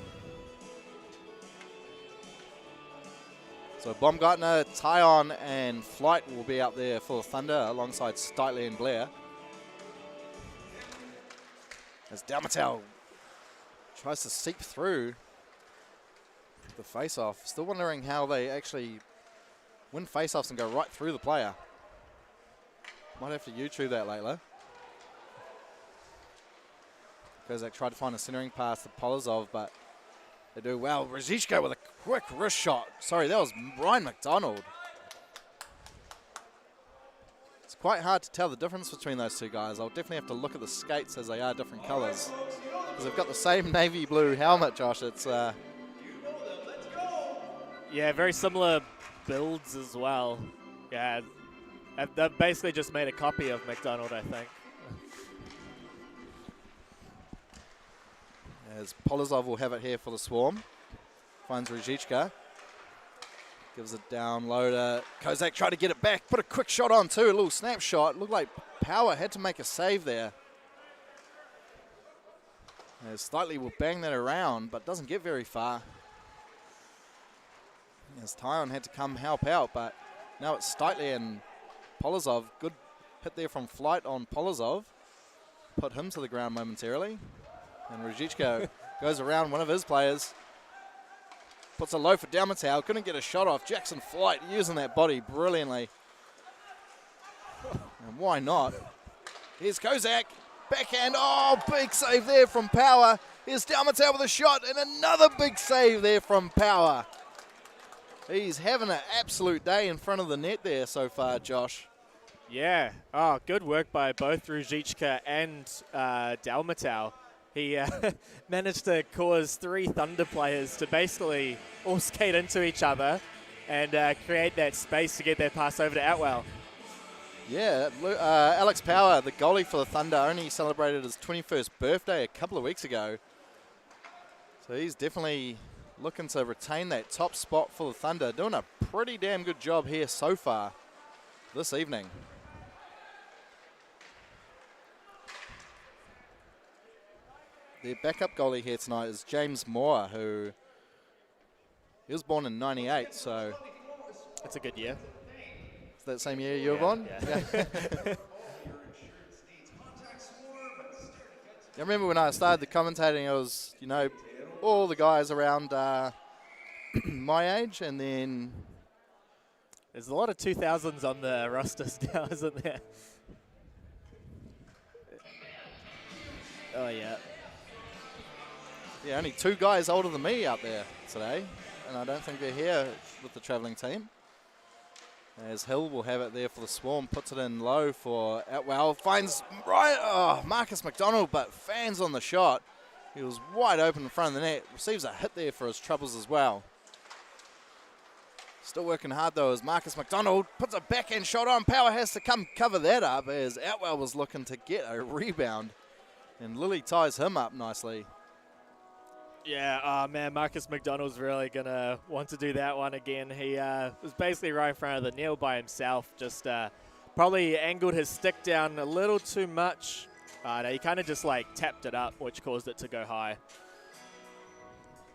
So Baumgartner, Tyon, and Flight will be out there for the Thunder alongside Steitley and Blair. As Dalmatel tries to seep through the face-off. Still wondering how they actually win face-offs and go right through the player. Might have to YouTube that later. Kozak tried to find a centering pass to Polozov, but they do well. Ruzicka with a quick wrist shot. Sorry, that was Ryan McDonald. It's quite hard to tell the difference between those two guys. I'll definitely have to look at the skates as they are different colours. Because they've got the same navy blue helmet, Josh. It's yeah, very similar builds as well. Yeah, they've basically just made a copy of McDonald, I think. As Polozov will have it here for the Swarm. Finds Ruzicka. Gives it down loader. Kozak tried to get it back. Put a quick shot on too. A little snapshot. Looked like Power had to make a save there. As Steitley will bang that around, but doesn't get very far. As Tyon had to come help out, but now it's Steitley and Polozov. Good hit there from Flight on Polozov. Put him to the ground momentarily. And Ruzicka goes around one of his players. Puts a low for Dalmatel. Couldn't get a shot off. Jackson Flight using that body brilliantly. And why not? Here's Kozak. Backhand. Oh, big save there from Power. Here's Dalmatel with a shot. And another big save there from Power. He's having an absolute day in front of the net there so far, Josh. Yeah. Oh, good work by both Ruzicka and Dalmatel. He managed to cause 3 Thunder players to basically all skate into each other and create that space to get their pass over to Atwell. Yeah, Alex Power, the goalie for the Thunder, only celebrated his 21st birthday a couple of weeks ago. So he's definitely looking to retain that top spot for the Thunder. Doing a pretty damn good job here so far this evening. Their backup goalie here tonight is James Moore, who he was born in '98, so That's a good year. Is that same year you were born? Yeah. I remember when I started the commentating, it was, you know, all the guys around my age, and then There's a lot of 2000s on the roster now, isn't there? Oh, yeah. Yeah, only 2 guys older than me out there today, and I don't think they're here with the travelling team. As Hill will have it there for the Swarm, puts it in low for Atwell, finds Marcus McDonald, but fans on the shot. He was wide open in front of the net, receives a hit there for his troubles as well. Still working hard, though, as Marcus McDonald puts a backhand shot on. Power has to come cover that up as Outwell was looking to get a rebound. And Lily ties him up nicely. Yeah, oh man, Marcus McDonald's really going to want to do that one again. He was basically right in front of the nail by himself, just probably angled his stick down a little too much. No, he kind of just like tapped it up, which caused it to go high.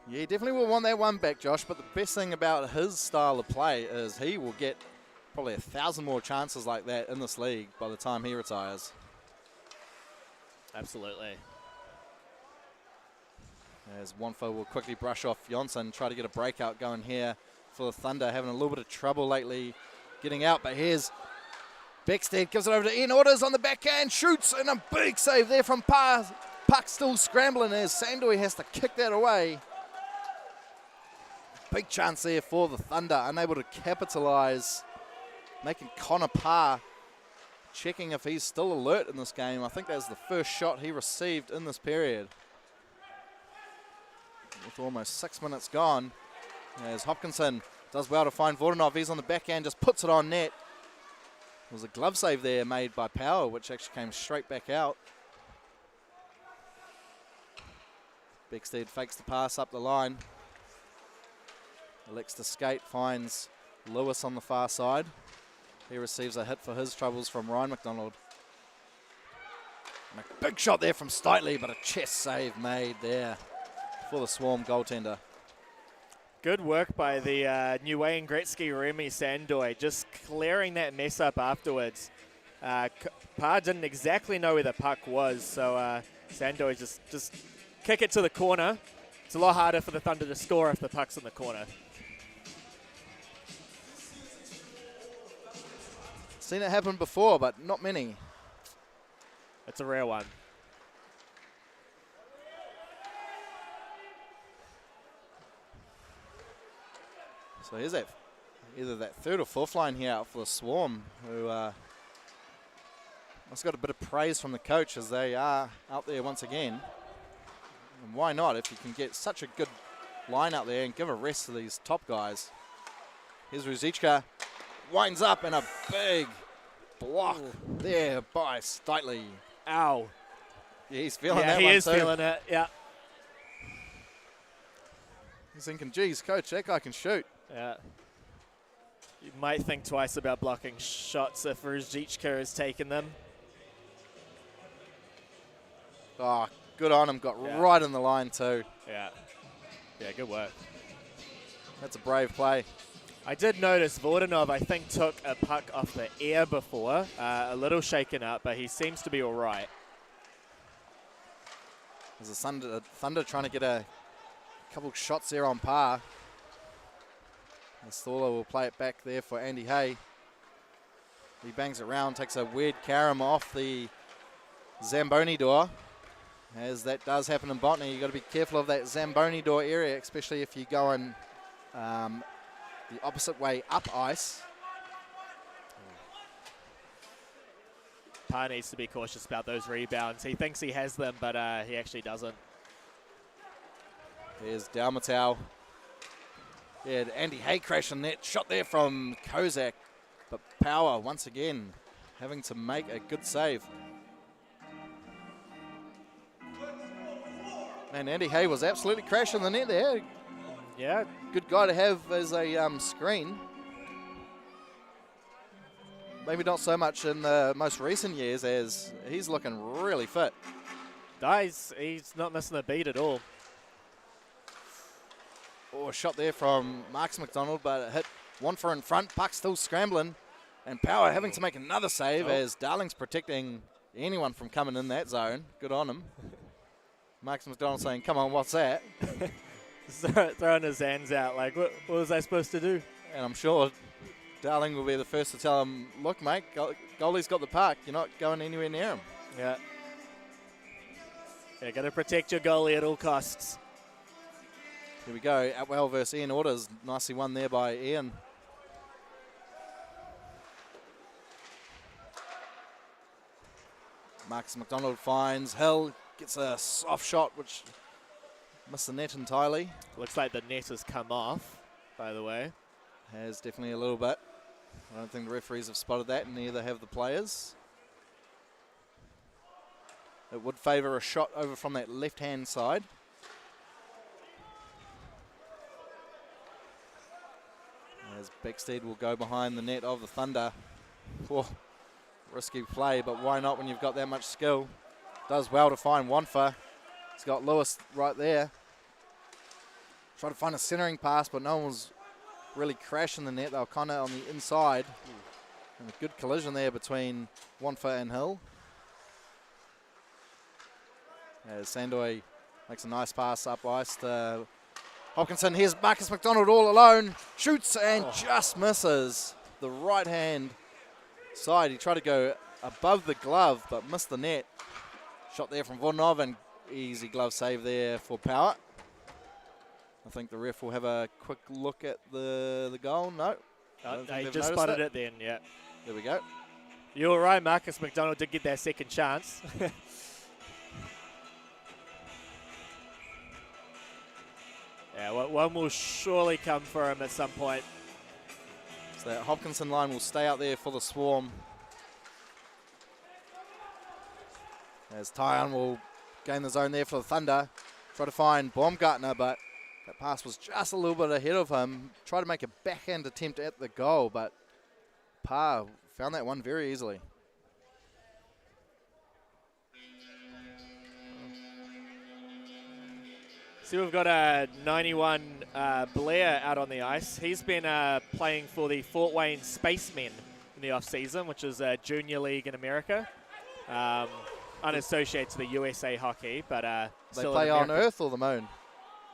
Yeah, he definitely will want that one back, Josh, but the best thing about his style of play is he will get probably 1,000 more chances like that in this league by the time he retires. Absolutely. As Wanfo will quickly brush off Jonsson, try to get a breakout going here for the Thunder, having a little bit of trouble lately getting out, but here's Beckstead, gives it over to Ian Orders on the backhand, shoots, and a big save there from Parr. Puck still scrambling as Sandoy has to kick that away. Big chance there for the Thunder, unable to capitalize, making Connor Parr checking if he's still alert in this game. I think that was the first shot he received in this period. With almost 6 minutes gone, as Hopkinson does well to find Vordanov. He's on the backhand, just puts it on net. There was a glove save there made by Power, which actually came straight back out. Beckstead fakes the pass up the line. Elects to skate, finds Lewis on the far side. He receives a hit for his troubles from Ryan McDonald. And a big shot there from Steitley, but a chest save made there for the Swarm goaltender. Good work by the New Wayne Gretzky Remy Sandoy, just clearing that mess up afterwards. Parr didn't exactly know where the puck was, so Sandoy just kick it to the corner. It's a lot harder for the Thunder to score if the puck's in the corner. Seen it happen before, but not many. It's a rare one. So here's that, either that third or fourth line here out for the Swarm, who must got a bit of praise from the coach as they are out there once again. And why not if you can get such a good line out there and give a rest to these top guys. Here's Ruzicka, winds up and a big block there by Steitley. Ow. Yeah, he's feeling that one. Yeah, he is is feeling it, yeah. He's thinking, geez, coach, that guy can shoot. Yeah. You might think twice about blocking shots if Ruzicka has taken them. Oh, good on him. Got right in the line too. Yeah. Yeah, good work. That's a brave play. I did notice Vordanov, I think, took a puck off the air before. A little shaken up, but he seems to be all right. There's a Thunder trying to get a couple shots there on Parr. Thorler will play it back there for Andy Hay. He bangs it around, takes a weird carom off the Zamboni door. As that does happen in Botany, you've got to be careful of that Zamboni door area, especially if you go in the opposite way up ice. Parr needs to be cautious about those rebounds. He thinks he has them, but he actually doesn't. There's Dalmatau. Yeah, Andy Hay crashing that shot there from Kozak. But Power, once again, having to make a good save. And Andy Hay was absolutely crashing the net there. Yeah. Good guy to have as a screen. Maybe not so much in the most recent years, as he's looking really fit. He's not missing a beat at all. Oh, a shot there from Marcus McDonald, but it hit Wanfer in front. Puck still scrambling. And Power having to make another save as Darling's protecting anyone from coming in that zone. Good on him. Marcus McDonald saying, come on, what's that? Throwing his hands out like, what was I supposed to do? And I'm sure Darling will be the first to tell him, look, mate, goalie's got the puck. You're not going anywhere near him. Yeah. Got to protect your goalie at all costs. Here we go. Atwell versus Ian Orders. Nicely won there by Ian. Marcus McDonald finds Hill. Gets a soft shot, which missed the net entirely. Looks like the net has come off, by the way. Has definitely a little bit. I don't think the referees have spotted that, and neither have the players. It would favour a shot over from that left-hand side. As Beckstead will go behind the net of the Thunder. Oh, risky play, but why not when you've got that much skill? Does well to find Wanfa. He's got Lewis right there. Try to find a centering pass, but no one was really crashing the net. They were kind of on the inside. And a good collision there between Wanfa and Hill. As Sandoy makes a nice pass up ice to Hopkinson. Here's Marcus McDonald all alone. Shoots and just misses the right hand side. He tried to go above the glove but missed the net. Shot there from Vodanov, and easy glove save there for Power. I think the ref will have a quick look at the goal. No. They just spotted it then, yeah. There we go. You were right, Marcus McDonald did get their second chance. Yeah, one will surely come for him at some point. So that Hopkinson line will stay out there for the Swarm. As Tyon will gain the zone there for the Thunder. Try to find Baumgartner, but that pass was just a little bit ahead of him. Tried to make a backhand attempt at the goal, but Pa found that one very easily. See, we've got a 91 Blair out on the ice. He's been playing for the Fort Wayne Spacemen in the off-season, which is a junior league in America. Unassociated to the USA hockey, but they still play on Earth or the Moon?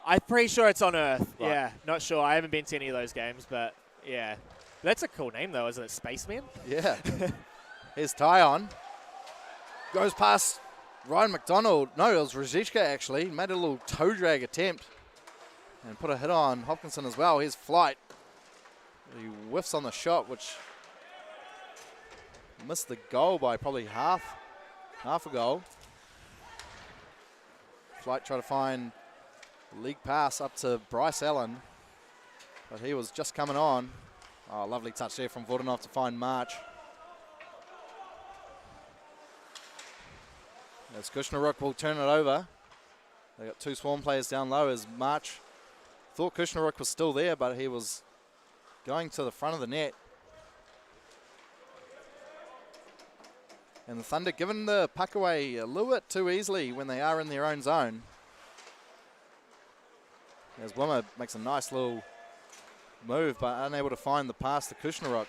I'm pretty sure it's on Earth. Right. Yeah, not sure. I haven't been to any of those games, but yeah. That's a cool name, though, isn't it? Spaceman? Yeah. Here's Tyon. Goes past Ryan McDonald. No, it was Rajishka, actually. Made a little toe drag attempt and put a hit on Hopkinson as well. Here's Flight. He whiffs on the shot, which missed the goal by probably half a goal. Flight tried to find league pass up to Bryce Allen, but he was just coming on. Oh, lovely touch there from Vodanov to find March. As Kushneruk will turn it over. They got two Swarm players down low as March thought Kushneruk was still there, but he was going to the front of the net. And the Thunder giving the puck away a little bit too easily when they are in their own zone. As Wimmer makes a nice little move, but unable to find the pass to Kushneruk.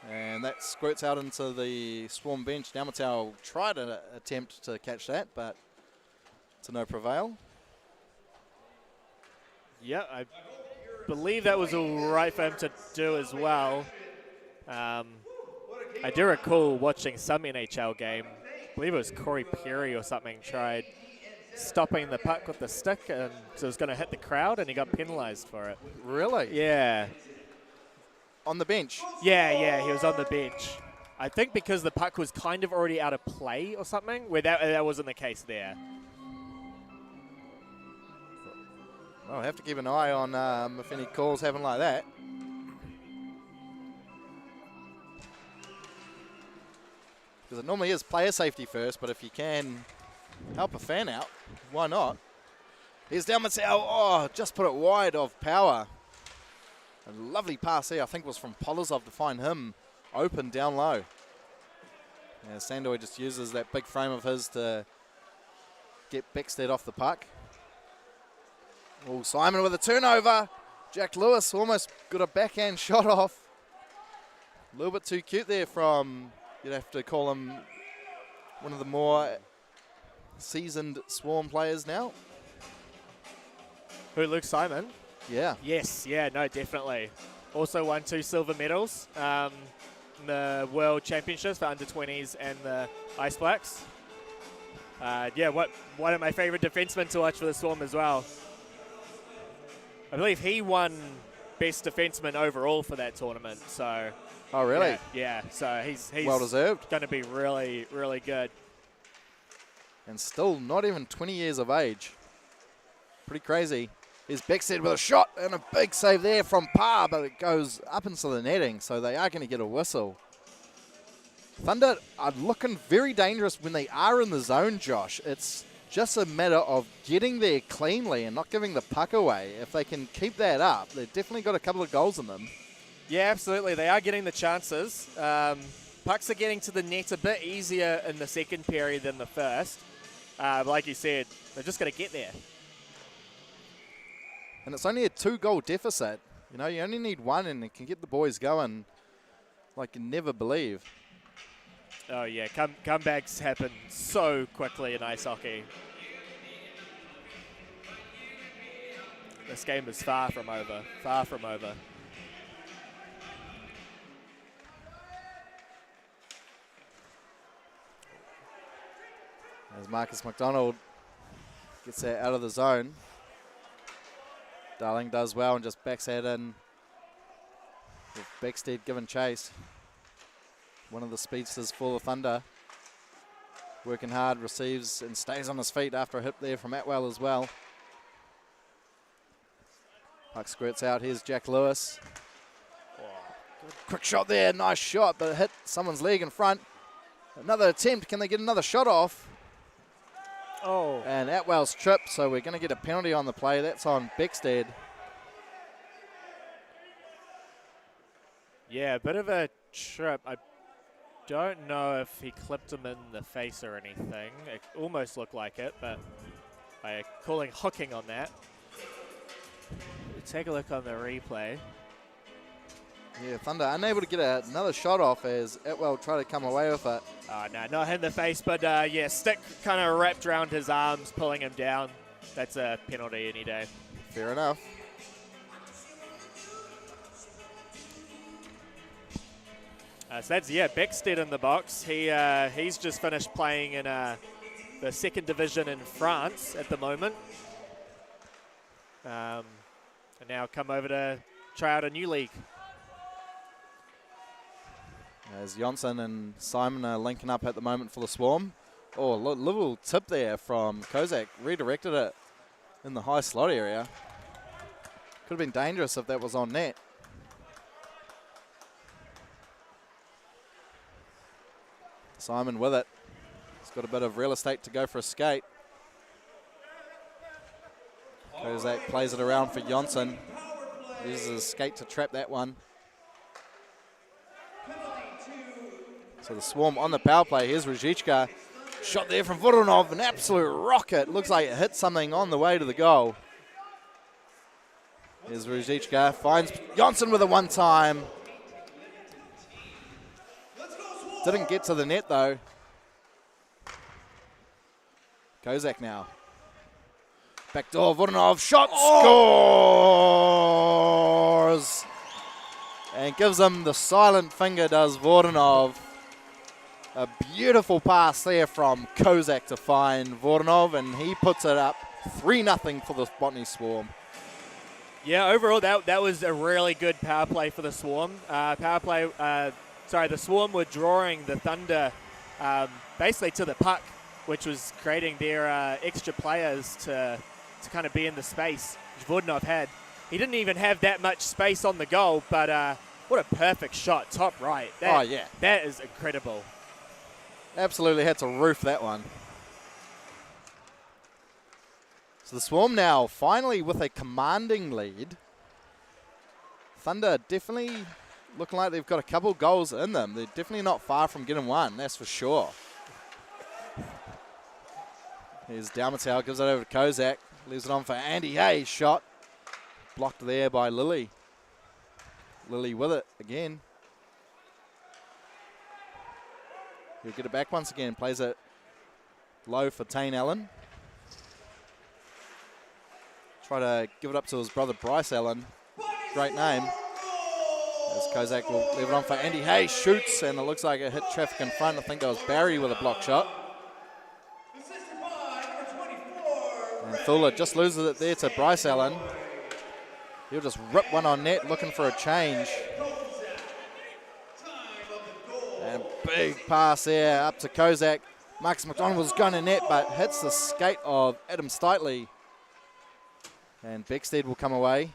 And that squirts out into the Swarm bench. Namatau tried an attempt to catch that, but to no prevail. Yeah, I believe that was all right for him to do as well. I do recall watching some NHL game. I believe it was Corey Perry or something tried stopping the puck with the stick, and so it was going to hit the crowd, and he got penalised for it. Really? Yeah. On the bench? Yeah, he was on the bench. I think because the puck was kind of already out of play or something, where that wasn't the case there. Well, I'll have to keep an eye on if any calls happen like that. Because it normally is player safety first, but if you can help a fan out, why not? Here's Dalmatsau. Oh, just put it wide of Power. A lovely pass there, I think was from Polozov to find him open down low. Yeah, Sandoy just uses that big frame of his to get Beckstead off the puck. Oh, Simon with a turnover. Jack Lewis almost got a backhand shot off. A little bit too cute there from, you'd have to call him one of the more seasoned Swarm players now. Who, Luke Simon? Yeah. Yes, yeah, no, definitely. Also won 2 silver medals in the World Championships for under-20s and the Ice Blacks. Yeah, one of my favourite defensemen to watch for the Swarm as well. I believe he won Best Defenseman overall for that tournament. So. Oh, really? Yeah, so he's well deserved. Going to be really, really good. And still not even 20 years of age. Pretty crazy. Here's Beckstead with a shot and a big save there from Parr, but it goes up into the netting, so they are going to get a whistle. Thunder are looking very dangerous when they are in the zone, Josh. It's just a matter of getting there cleanly and not giving the puck away. If they can keep that up, they've definitely got a couple of goals in them. Yeah, absolutely. They are getting the chances. Pucks are getting to the net a bit easier in the second period than the first. Like you said, they're just going to get there. And it's only a 2-goal deficit. You know, you only need one and it can get the boys going like you never believe. Oh, yeah. Comebacks happen so quickly in ice hockey. This game is far from over. Far from over. As Marcus McDonald gets that out of the zone. Darling does well and just backs that in with Beckstead giving chase. One of the speedsters for the Thunder. Working hard, receives and stays on his feet after a hit there from Atwell as well. Puck squirts out. Here's Jack Lewis. Good quick shot there. Nice shot, but it hit someone's leg in front. Another attempt. Can they get another shot off? Oh. And Atwell's tripped, so we're going to get a penalty on the play. That's on Beckstead. Yeah, a bit of a trip. I don't know if he clipped him in the face or anything. It almost looked like it, but by calling hooking on that. Take a look on the replay. Yeah, Thunder unable to get another shot off as Atwell tried to come away with it. Oh, no, not hit in the face, but yeah, stick kind of wrapped around his arms, pulling him down. That's a penalty any day. Fair enough. So that's, yeah, Beckstead in the box. He's just finished playing in the second division in France at the moment. And now come over to try out a new league. As Jonsson and Simon are linking up at the moment for the Swarm. Oh, little tip there from Kozak. Redirected it in the high slot area. Could have been dangerous if that was on net. Simon with it. He's got a bit of real estate to go for a skate. Kozak plays it around for Jonsson. Uses his skate to trap that one. So the Swarm on the power play. Here's Ruzicka. Shot there from Voronov. An absolute rocket. Looks like it hit something on the way to the goal. Here's Ruzicka. Finds Jonsson with a one-time. Didn't get to the net, though. Kozak now. Backdoor, Voronov. Shot. Scores! And gives him the silent finger, does Voronov. A beautiful pass there from Kozak to find Voronov, and he puts it up 3-0 for the Botany Swarm. Yeah, overall, that was a really good power play for the Swarm. The Swarm were drawing the Thunder basically to the puck, which was creating their extra players to kind of be in the space which Voronov had. He didn't even have that much space on the goal, but what a perfect shot, top right. That is incredible. Absolutely had to roof that one. So the Swarm now finally with a commanding lead. Thunder definitely looking like they've got a couple goals in them. They're definitely not far from getting one, that's for sure. Here's Dalmatel, gives it over to Kozak. Leaves it on for Andy Hayes. Shot blocked there by Lilly. Lilly with it again. He'll get it back once again. Plays it low for Tane Allen. Try to give it up to his brother Bryce Allen. Great name. As Kozak will leave it on for Andy Hayes. Shoots, and it looks like it hit traffic in front. I think that was Barry with a block shot. And Thula just loses it there to Bryce Allen. He'll just rip one on net, looking for a change. And big pass there up to Kozak. Marcus McDonald was going to net, but hits the skate of Adam Steitley. And Beckstead will come away.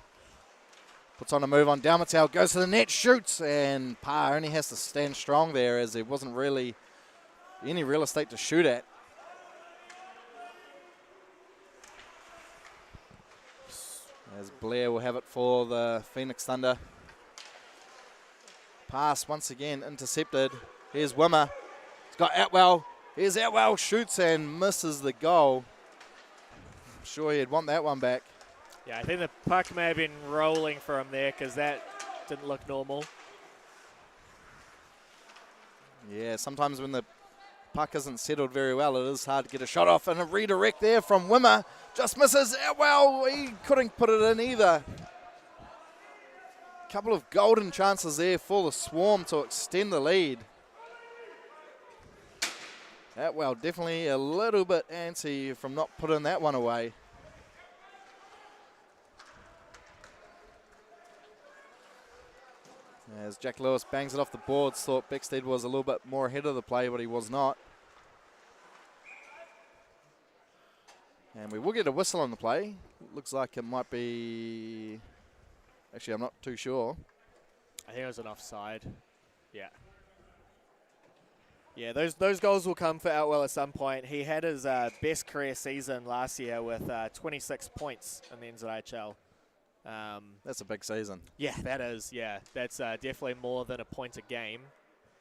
Puts on a move on Dalmatau, goes to the net, shoots, and Pa only has to stand strong there as there wasn't really any real estate to shoot at. As Blair will have it for the Phoenix Thunder. Pass once again intercepted. Here's Wimmer. He's got Atwell. Here's Atwell, shoots and misses the goal. I'm sure he'd want that one back. Yeah, I think the puck may have been rolling for him there because that didn't look normal. Yeah, sometimes when the puck isn't settled very well, it is hard to get a shot off. And a redirect there from Wimmer. Just misses. Well, he couldn't put it in either. Couple of golden chances there for the Swarm to extend the lead. Atwell definitely a little bit antsy from not putting that one away. As Jack Lewis bangs it off the boards, thought Beckstead was a little bit more ahead of the play, but he was not. And we will get a whistle on the play. Looks like it might be... Actually, I'm not too sure. I think it was an offside. Yeah. Yeah, those goals will come for Outwell at some point. He had his best career season last year with 26 points in the NZIHL. That's a big season. Yeah, that is. Yeah, that's definitely more than a point a game.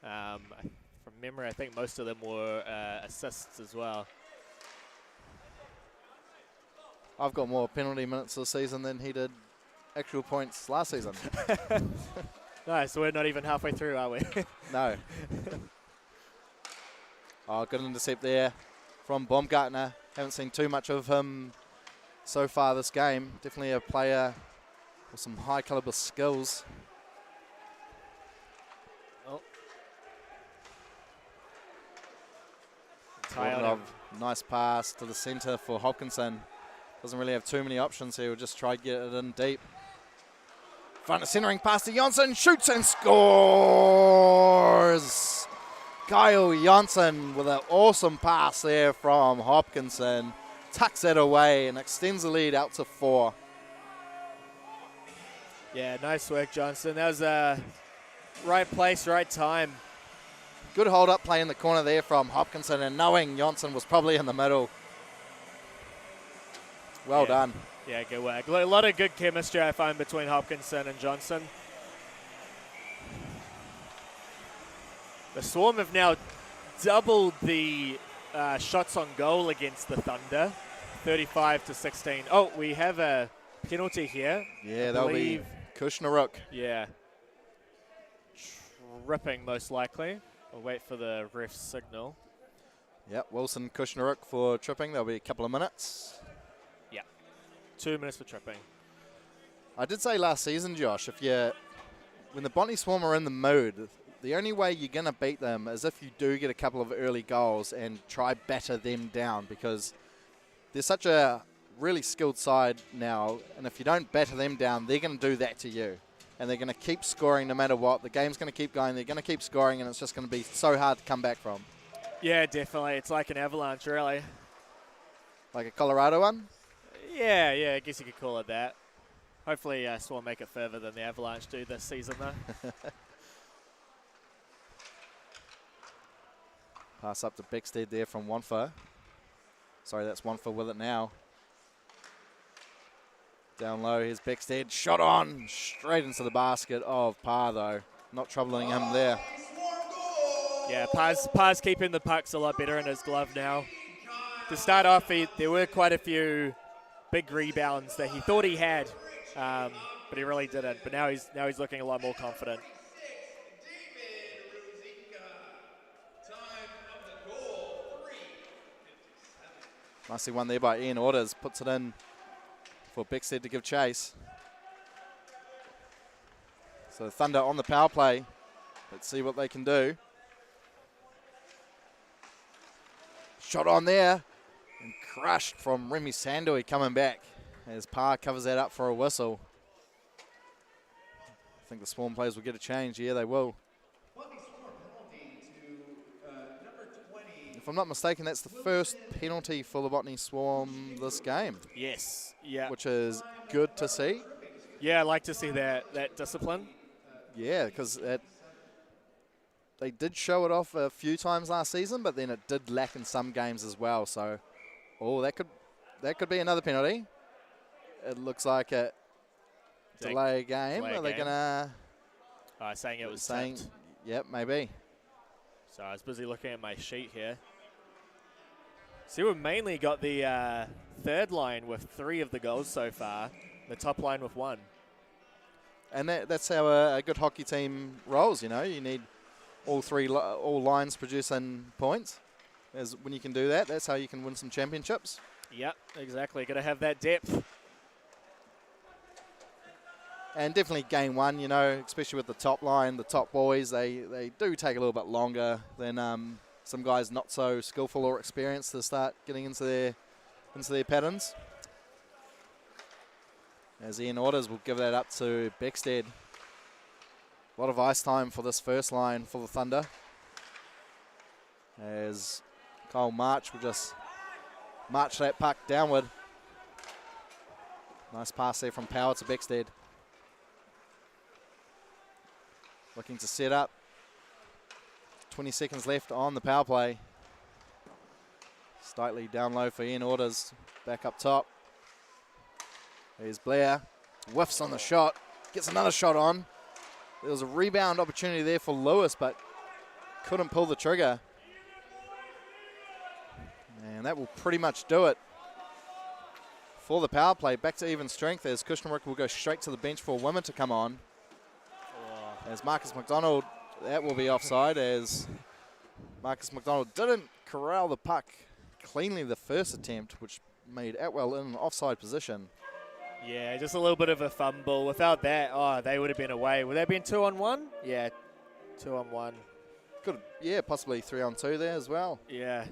From memory, I think most of them were assists as well. I've got more penalty minutes this season than he did actual points last season. No, so we're not even halfway through, are we? No. Oh, good intercept there from Baumgartner. Haven't seen too much of him so far this game. Definitely a player with some high caliber skills. Oh. Nice pass to the centre for Hopkinson. Doesn't really have too many options here. We'll just try to get it in deep. Front of centering pass to Jonsson. Shoots and scores! Kyle Jonsson with an awesome pass there from Hopkinson. Tucks it away and extends the lead out to 4. Yeah, nice work, Johnson. That was right place, right time. Good hold-up play in the corner there from Hopkinson, and knowing Jonsson was probably in the middle. Well done. Yeah, good work. A lot of good chemistry, I find, between Hopkinson and Johnson. The Swarm have now doubled the shots on goal against the Thunder, 35-16. Oh, we have a penalty here. Yeah, that'll be Kushnaruk. Yeah. Tripping, most likely. I'll wait for the ref's signal. Yep, Wilson Kushnaruk for tripping. There'll be a couple of minutes. 2 minutes for tripping. I did say last season, Josh, when the Botany Swarm are in the mood, the only way you're going to beat them is if you do get a couple of early goals and try batter them down, because they're such a really skilled side now, and if you don't batter them down, they're going to do that to you. And they're going to keep scoring no matter what. The game's going to keep going. They're going to keep scoring, and it's just going to be so hard to come back from. Yeah, definitely. It's like an avalanche, really. Like a Colorado one? Yeah, I guess you could call it that. Hopefully Swarm make it further than the Avalanche do this season, though. Pass up to Beckstead there from Wanfa. Sorry, that's Wanfa with it now. Down low, here's Beckstead. Shot on, straight into the basket of Pa, though. Not troubling him there. Yeah, Pa's keeping the pucks a lot better in his glove now. To start off, there were quite a few big rebounds that he thought he had, but he really didn't. But now he's looking a lot more confident. Nicely won there by Ian Orders. Puts it in for Beckstead to give chase. So Thunder on the power play. Let's see what they can do. Shot on there. And crushed from Remy Sandoi coming back as Pa covers that up for a whistle. I think the Swarm players will get a change. Yeah, they will. if I'm not mistaken, that's the first penalty for the Botany Swarm this game. Yes. Yeah. Which is good to see. Yeah, I like to see that discipline. Yeah, because they did show it off a few times last season, but then it did lack in some games as well. So, that could be another penalty. It looks like a delay game. Are they gonna? Saying it was tipped. Yep, maybe. So I was busy looking at my sheet here. So we've mainly got the third line with 3 of the goals so far. The top line with 1. And that's how a good hockey team rolls. You need all lines producing points. When you can do that, that's how you can win some championships. Yep, exactly. Got to have that depth. And definitely game 1, especially with the top line, the top boys, they do take a little bit longer than some guys not so skillful or experienced to start getting into their patterns. As Ian orders, we'll give that up to Beckstead. A lot of ice time for this first line for the Thunder. As Kyle March will just march that puck downward. Nice pass there from Power to Beckstead. Looking to set up. 20 seconds left on the power play. Slightly down low for Ian Orders. Back up top. There's Blair. Whiffs on the shot. Gets another shot on. There was a rebound opportunity there for Lewis, but couldn't pull the trigger. And that will pretty much do it for the power play. Back to even strength as Kushnerwick will go straight to the bench for women to come on. As Marcus McDonald, that will be offside as Marcus McDonald didn't corral the puck cleanly the first attempt, which made Atwell in an offside position. Yeah, just a little bit of a fumble. Without that, they would have been away. Would that have been 2-on-1? Yeah, 2-on-1. Possibly 3-on-2 there as well. Yeah.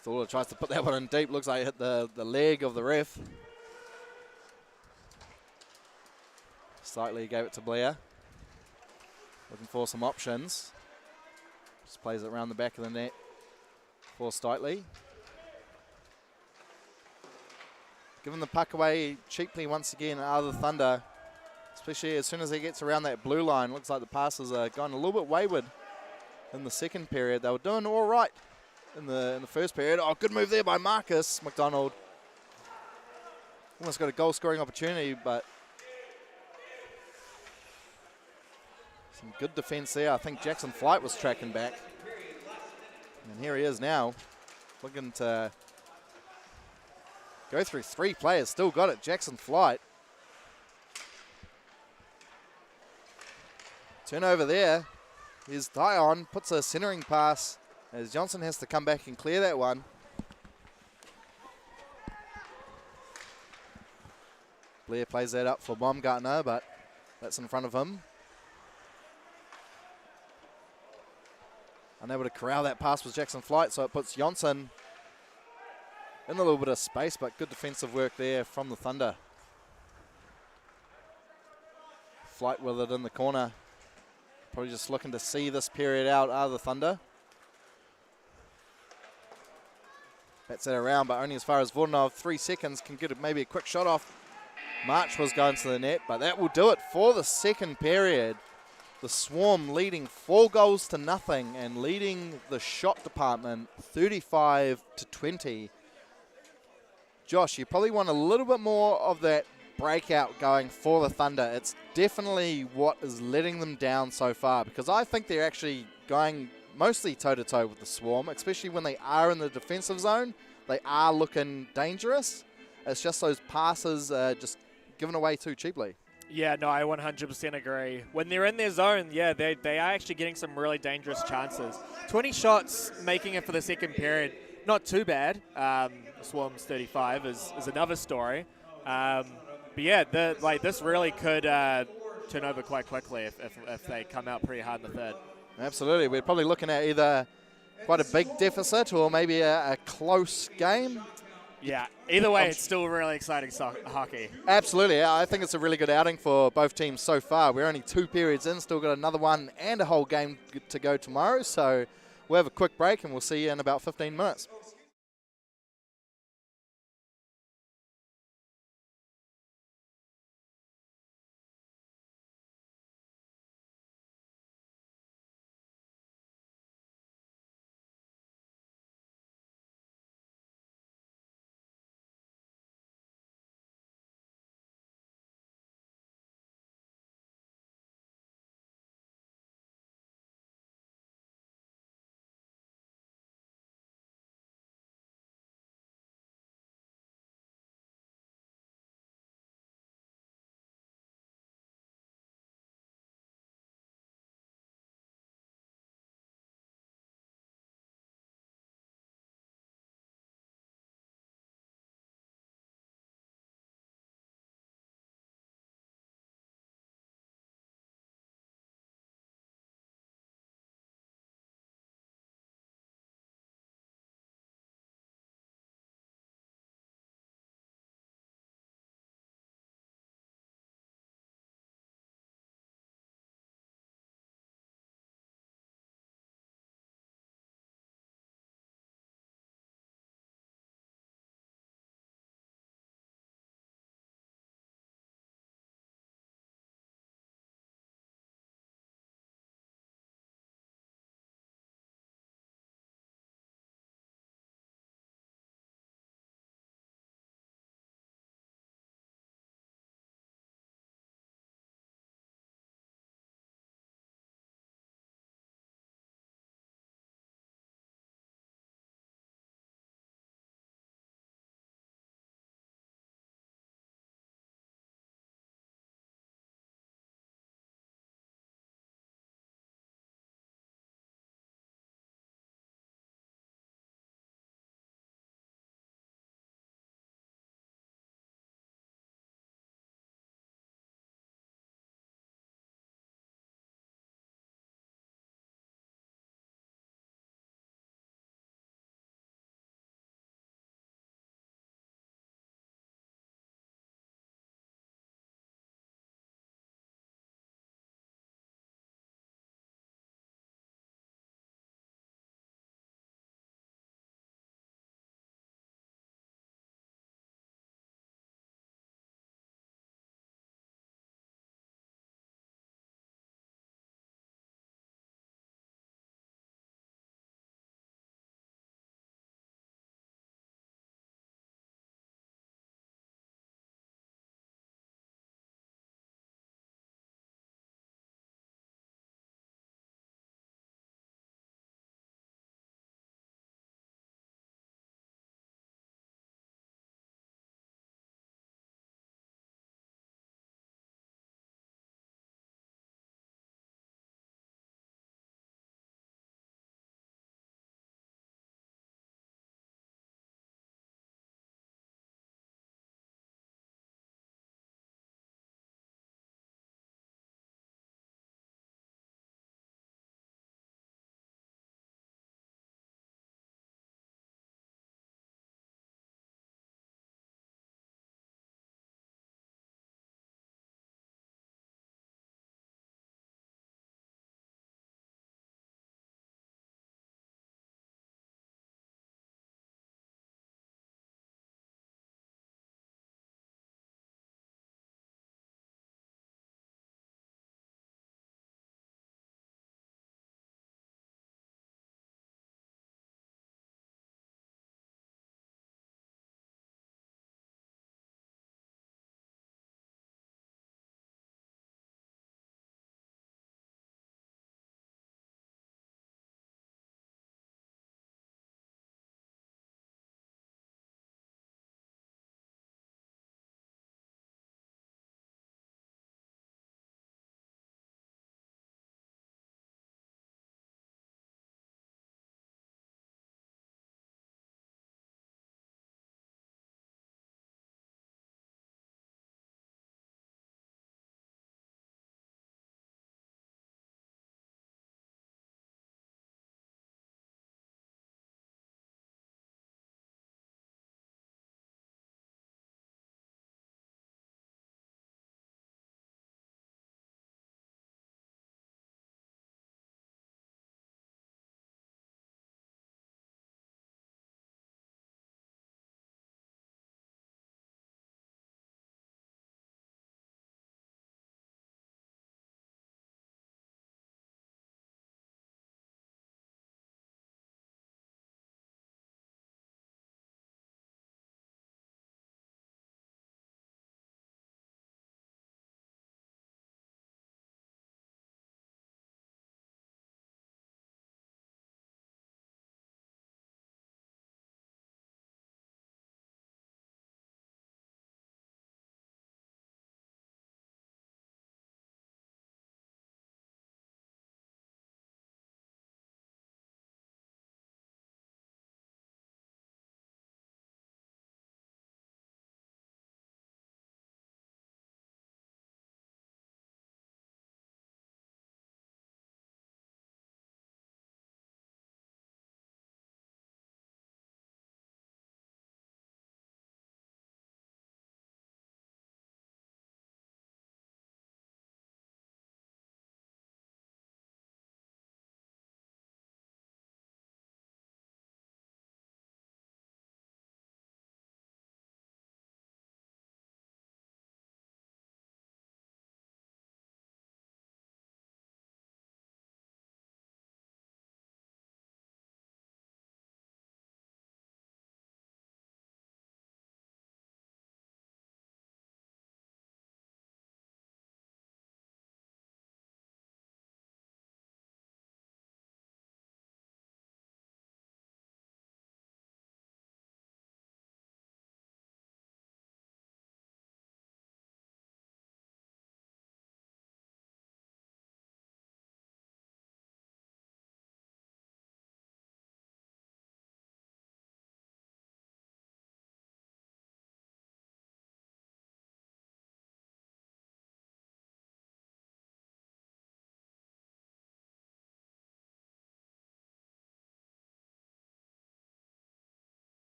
Stoller tries to put that one in deep. Looks like it hit the leg of the ref. Slightly gave it to Blair. Looking for some options. Just plays it around the back of the net for Steitley. Giving the puck away cheaply once again are the Thunder. Especially as soon as he gets around that blue line. Looks like the passes are going a little bit wayward in the second period. They were doing all right in the first period. Oh, good move there by Marcus McDonald. Almost got a goal scoring opportunity, but some good defense there. I think Jackson Flight was tracking back. And here he is now, looking to go through 3 players. Still got it, Jackson Flight. Turnover there. Here's Dion, puts a centering pass as Johnson has to come back and clear that one. Blair plays that up for Baumgartner, but that's in front of him. Unable to corral that pass with Jackson Flight, so it puts Johnson in a little bit of space, but good defensive work there from the Thunder. Flight with it in the corner. Probably just looking to see this period out are the Thunder. Bats that around, but only as far as Vordanov. 3 seconds, can get maybe a quick shot off. March was going to the net, but that will do it for the second period. The Swarm leading 4-0 and leading the shot department 35-20. Josh, you probably want a little bit more of that breakout going for the Thunder. It's definitely what is letting them down so far, because I think they're actually going mostly toe-to-toe with the Swarm, especially when they are in the defensive zone. They are looking dangerous. It's just those passes just given away too cheaply. Yeah, no, I 100% agree. When they're in their zone, yeah, they are actually getting some really dangerous chances. 20 shots making it for the second period, not too bad. Swarm's 35 is another story. But yeah, this really could turn over quite quickly if they come out pretty hard in the third. Absolutely. We're probably looking at either quite a big deficit or maybe a close game. Yeah, either way, it's still really exciting hockey. Absolutely. Yeah, I think it's a really good outing for both teams so far. We're only 2 periods in, still got another one and a whole game to go tomorrow. So we'll have a quick break and we'll see you in about 15 minutes.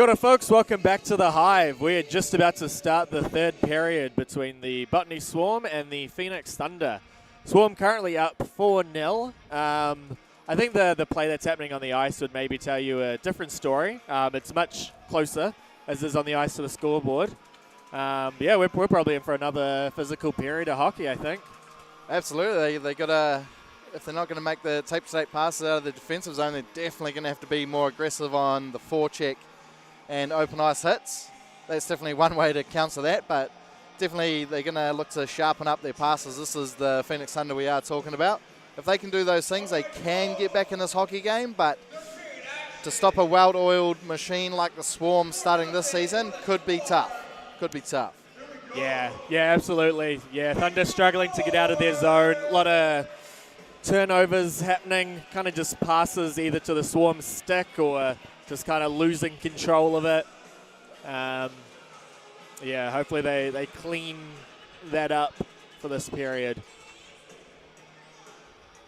Kia ora, folks. Welcome back to the Hive. We're just about to start the third period between the Botany Swarm and the Phoenix Thunder. Swarm currently up 4-0. I think the play that's happening on the ice would maybe tell you a different story. It's much closer, as is on the ice to the scoreboard. Yeah, we're probably in for another physical period of hockey, I think. Absolutely. They got to, if they're not going to make the tape-to-tape passes out of the defensive zone, they're definitely going to have to be more aggressive on the forecheck and open ice hits. That's definitely one way to counter that, but definitely they're going to look to sharpen up their passes. This is the Phoenix Thunder we are talking about. If they can do those things, they can get back in this hockey game, but to stop a well-oiled machine like the Swarm starting this season could be tough. Could be tough. Yeah, absolutely. Yeah, Thunder struggling to get out of their zone. A lot of turnovers happening, kind of just passes either to the Swarm stick or just kind of losing control of it. Yeah, hopefully they clean that up for this period.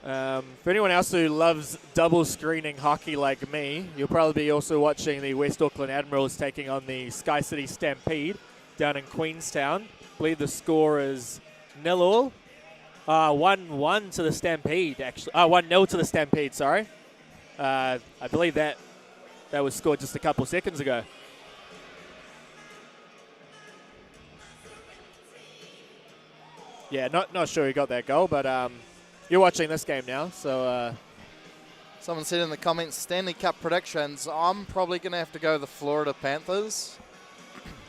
For anyone else who loves double screening hockey like me, you'll probably be also watching the West Auckland Admirals taking on the Sky City Stampede down in Queenstown. I believe the score is 0-0. 1-1 to the Stampede, actually. 1-0 to the Stampede, sorry. I believe that was scored just a couple seconds ago. Yeah, not sure who got that goal, but you're watching this game now, so... Someone said in the comments, Stanley Cup predictions. I'm probably going to have to go the Florida Panthers.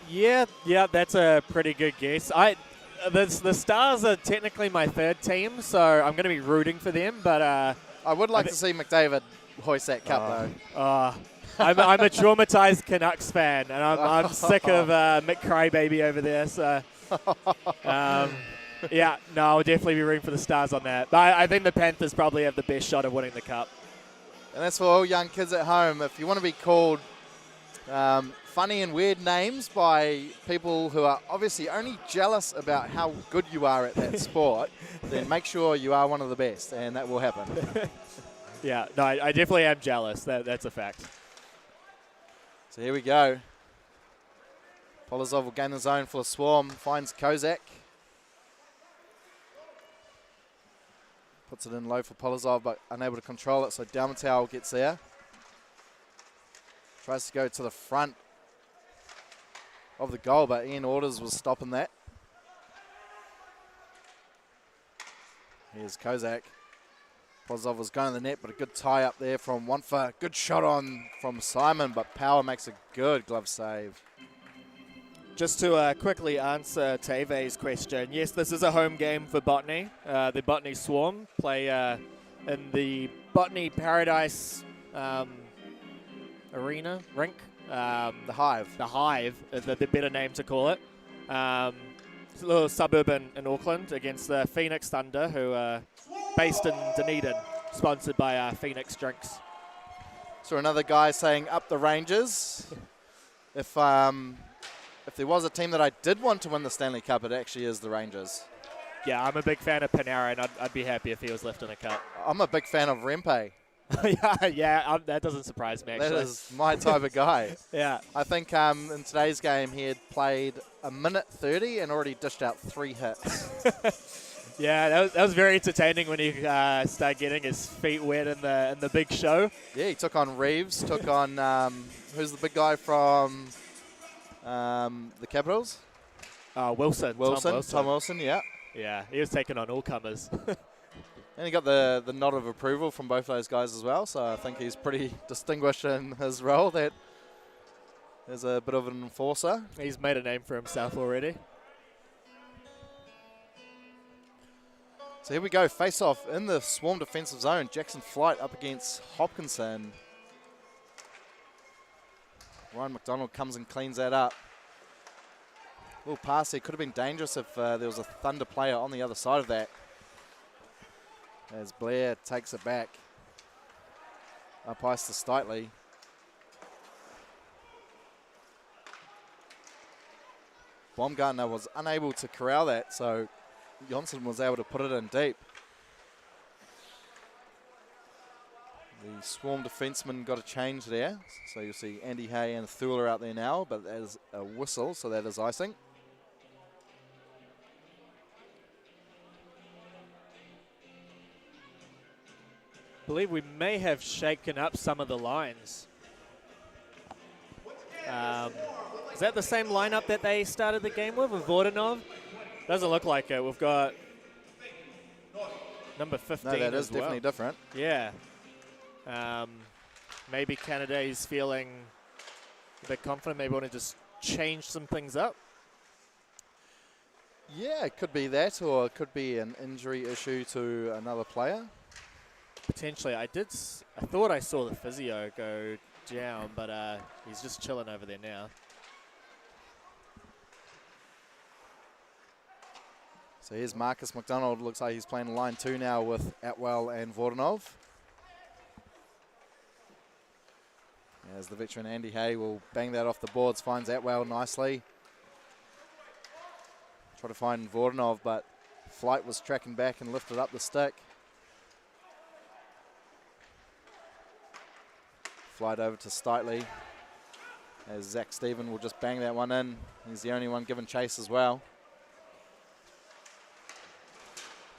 Yeah, that's a pretty good guess. The Stars are technically my third team, so I'm going to be rooting for them, but... I would like to see McDavid hoist that cup, though. I'm a traumatized Canucks fan, and I'm sick of Mick Crybaby over there, so... Yeah, no, I'll definitely be rooting for the Stars on that. But I think the Panthers probably have the best shot of winning the cup. And that's for all young kids at home. If you want to be called funny and weird names by people who are obviously only jealous about how good you are at that sport, then make sure you are one of the best, and that will happen. Yeah, no, I definitely am jealous. That's a fact. So here we go. Polozov will gain the zone for the Swarm, finds Kozak. Puts it in low for Polozov, but unable to control it, so Dalmatau gets there. Tries to go to the front of the goal, but Ian Orders was stopping that. Here's Kozak. Polozov was going to the net, but a good tie up there from Wanfa. Good shot on from Simon, but Power makes a good glove save. Just to quickly answer Teve's question, yes, this is a home game for Botany. The Botany Swarm play in the Botany Paradise Arena, rink. The Hive. The Hive is the better name to call it. It's a little suburb in Auckland against the Phoenix Thunder, who are based in Dunedin, sponsored by Phoenix Drinks. So another guy saying up the Rangers. If there was a team that I did want to win the Stanley Cup, it actually is the Rangers. Yeah, I'm a big fan of Panera, and I'd be happy if he was lifting a cup. I'm a big fan of Rempe. That doesn't surprise me, actually. That is my type of guy. Yeah. I think in today's game he had played 1:30 and already dished out 3 hits. Yeah, that was very entertaining when he started getting his feet wet in the big show. Yeah, he took on Reeves, took on, who's the big guy from the Capitals? Wilson. Tom Wilson, yeah. Yeah, he was taking on all comers. And he got the nod of approval from both those guys as well, so I think he's pretty distinguished in his role. That is a bit of an enforcer. He's made a name for himself already. So here we go, face-off in the Swarm defensive zone. Jackson Flight up against Hopkinson. Ryan McDonald comes and cleans that up. A little pass there. Could have been dangerous if there was a Thunder player on the other side of that. As Blair takes it back. Up ice to Stitley. Baumgartner was unable to corral that, so Jonsson was able to put it in deep. The Swarm defenseman got a change there. So you'll see Andy Hay and Thula out there now, but that is a whistle, so that is icing. I believe we may have shaken up some of the lines. Is that the same lineup that they started the game with Vordanov? Doesn't look like it. We've got number 15 No, that as is definitely different. Yeah. Maybe Canada is feeling a bit confident. Maybe want to just change some things up. Yeah, it could be that, or it could be an injury issue to another player. Potentially. I thought I saw the physio go down, but he's just chilling over there now. So here's Marcus McDonald. Looks like he's playing line 2 now with Atwell and Vordanov. As the veteran Andy Hay will bang that off the boards, finds Atwell nicely. Try to find Vordanov, but Flight was tracking back and lifted up the stick. Flight over to Steitley, as Zach Stephen will just bang that one in. He's the only one given chase as well.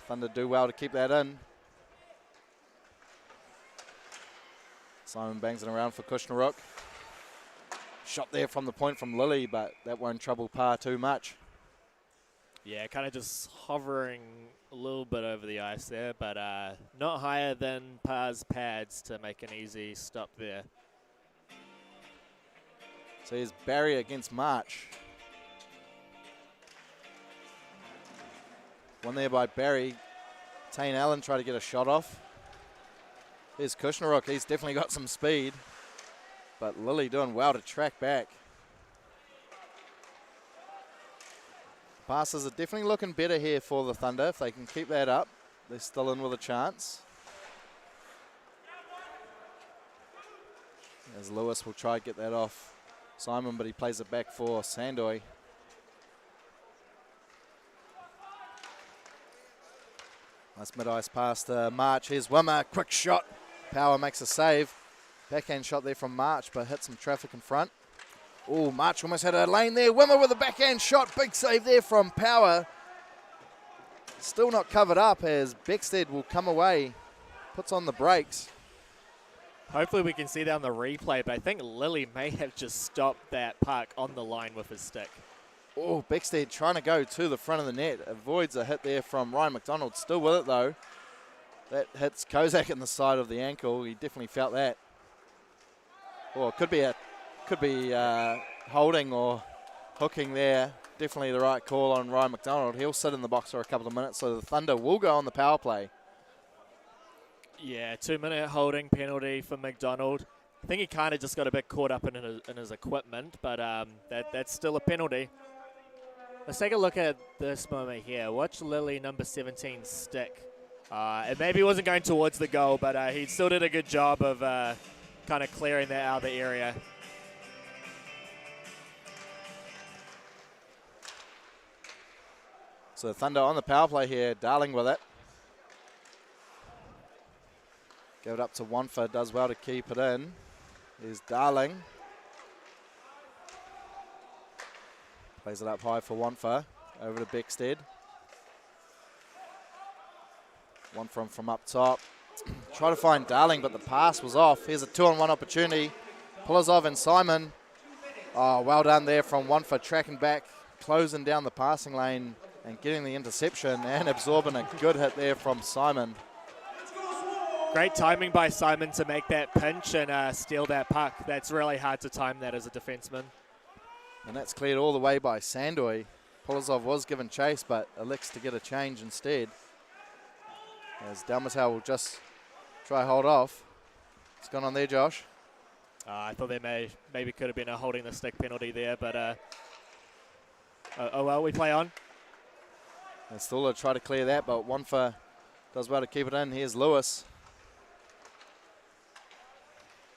Thunder do well to keep that in. Simon bangs it around for Kushnaruk. Shot there from the point from Lilly, but that won't trouble Parr too much. Yeah, kind of just hovering a little bit over the ice there, but not higher than Parr's pads to make an easy stop there. So here's Barry against March. One there by Barry. Tane Allen tried to get a shot off. Here's Kushnaruk. He's definitely got some speed. But Lilly doing well to track back. Passes are definitely looking better here for the Thunder. If they can keep that up, they're still in with a chance. As Lewis will try to get that off Simon, but he plays it back for Sandoy. Nice mid-ice pass to March. Here's Wimmer, quick shot. Power makes a save. Backhand shot there from March, but hit some traffic in front. Oh, March almost had a lane there. Wimmer with a backhand shot. Big save there from Power. Still not covered up as Beckstead will come away. Puts on the brakes. Hopefully we can see that on the replay, but I think Lilly may have just stopped that puck on the line with his stick. Oh, Beckstead trying to go to the front of the net. Avoids a hit there from Ryan McDonald. Still with it though. That hits Kozak in the side of the ankle. He definitely felt that. Oh, it could be holding or hooking there. Definitely the right call on Ryan McDonald. He'll sit in the box for a couple of minutes, so the Thunder will go on the power play. Yeah, 2-minute holding penalty for McDonald. I think he kind of just got a bit caught up in his equipment, but that's still a penalty. Let's take a look at this moment here. Watch Lilly, number 17, stick. It maybe wasn't going towards the goal, but he still did a good job of kind of clearing that out of the area. So Thunder on the power play here, Darling with it. Give it up to Wanfa, does well to keep it in. Here's Darling. Plays it up high for Wanfa, over to Beckstead. One from up top. Try to find Darling, but the pass was off. Here's a 2-on-1 opportunity. Polozov and Simon. Oh, well done there from Wanfa, tracking back, closing down the passing lane and getting the interception and absorbing a good hit there from Simon. Great timing by Simon to make that pinch and steal that puck. That's really hard to time that as a defenseman. And that's cleared all the way by Sandoy. Polozov was given chase, but elects to get a change instead. As Dalmatel will just try hold off. What's going on there, Josh? I thought there maybe could have been a holding the stick penalty there, but oh well, we play on. And still try to clear that, but Wanfa does well to keep it in. Here's Lewis.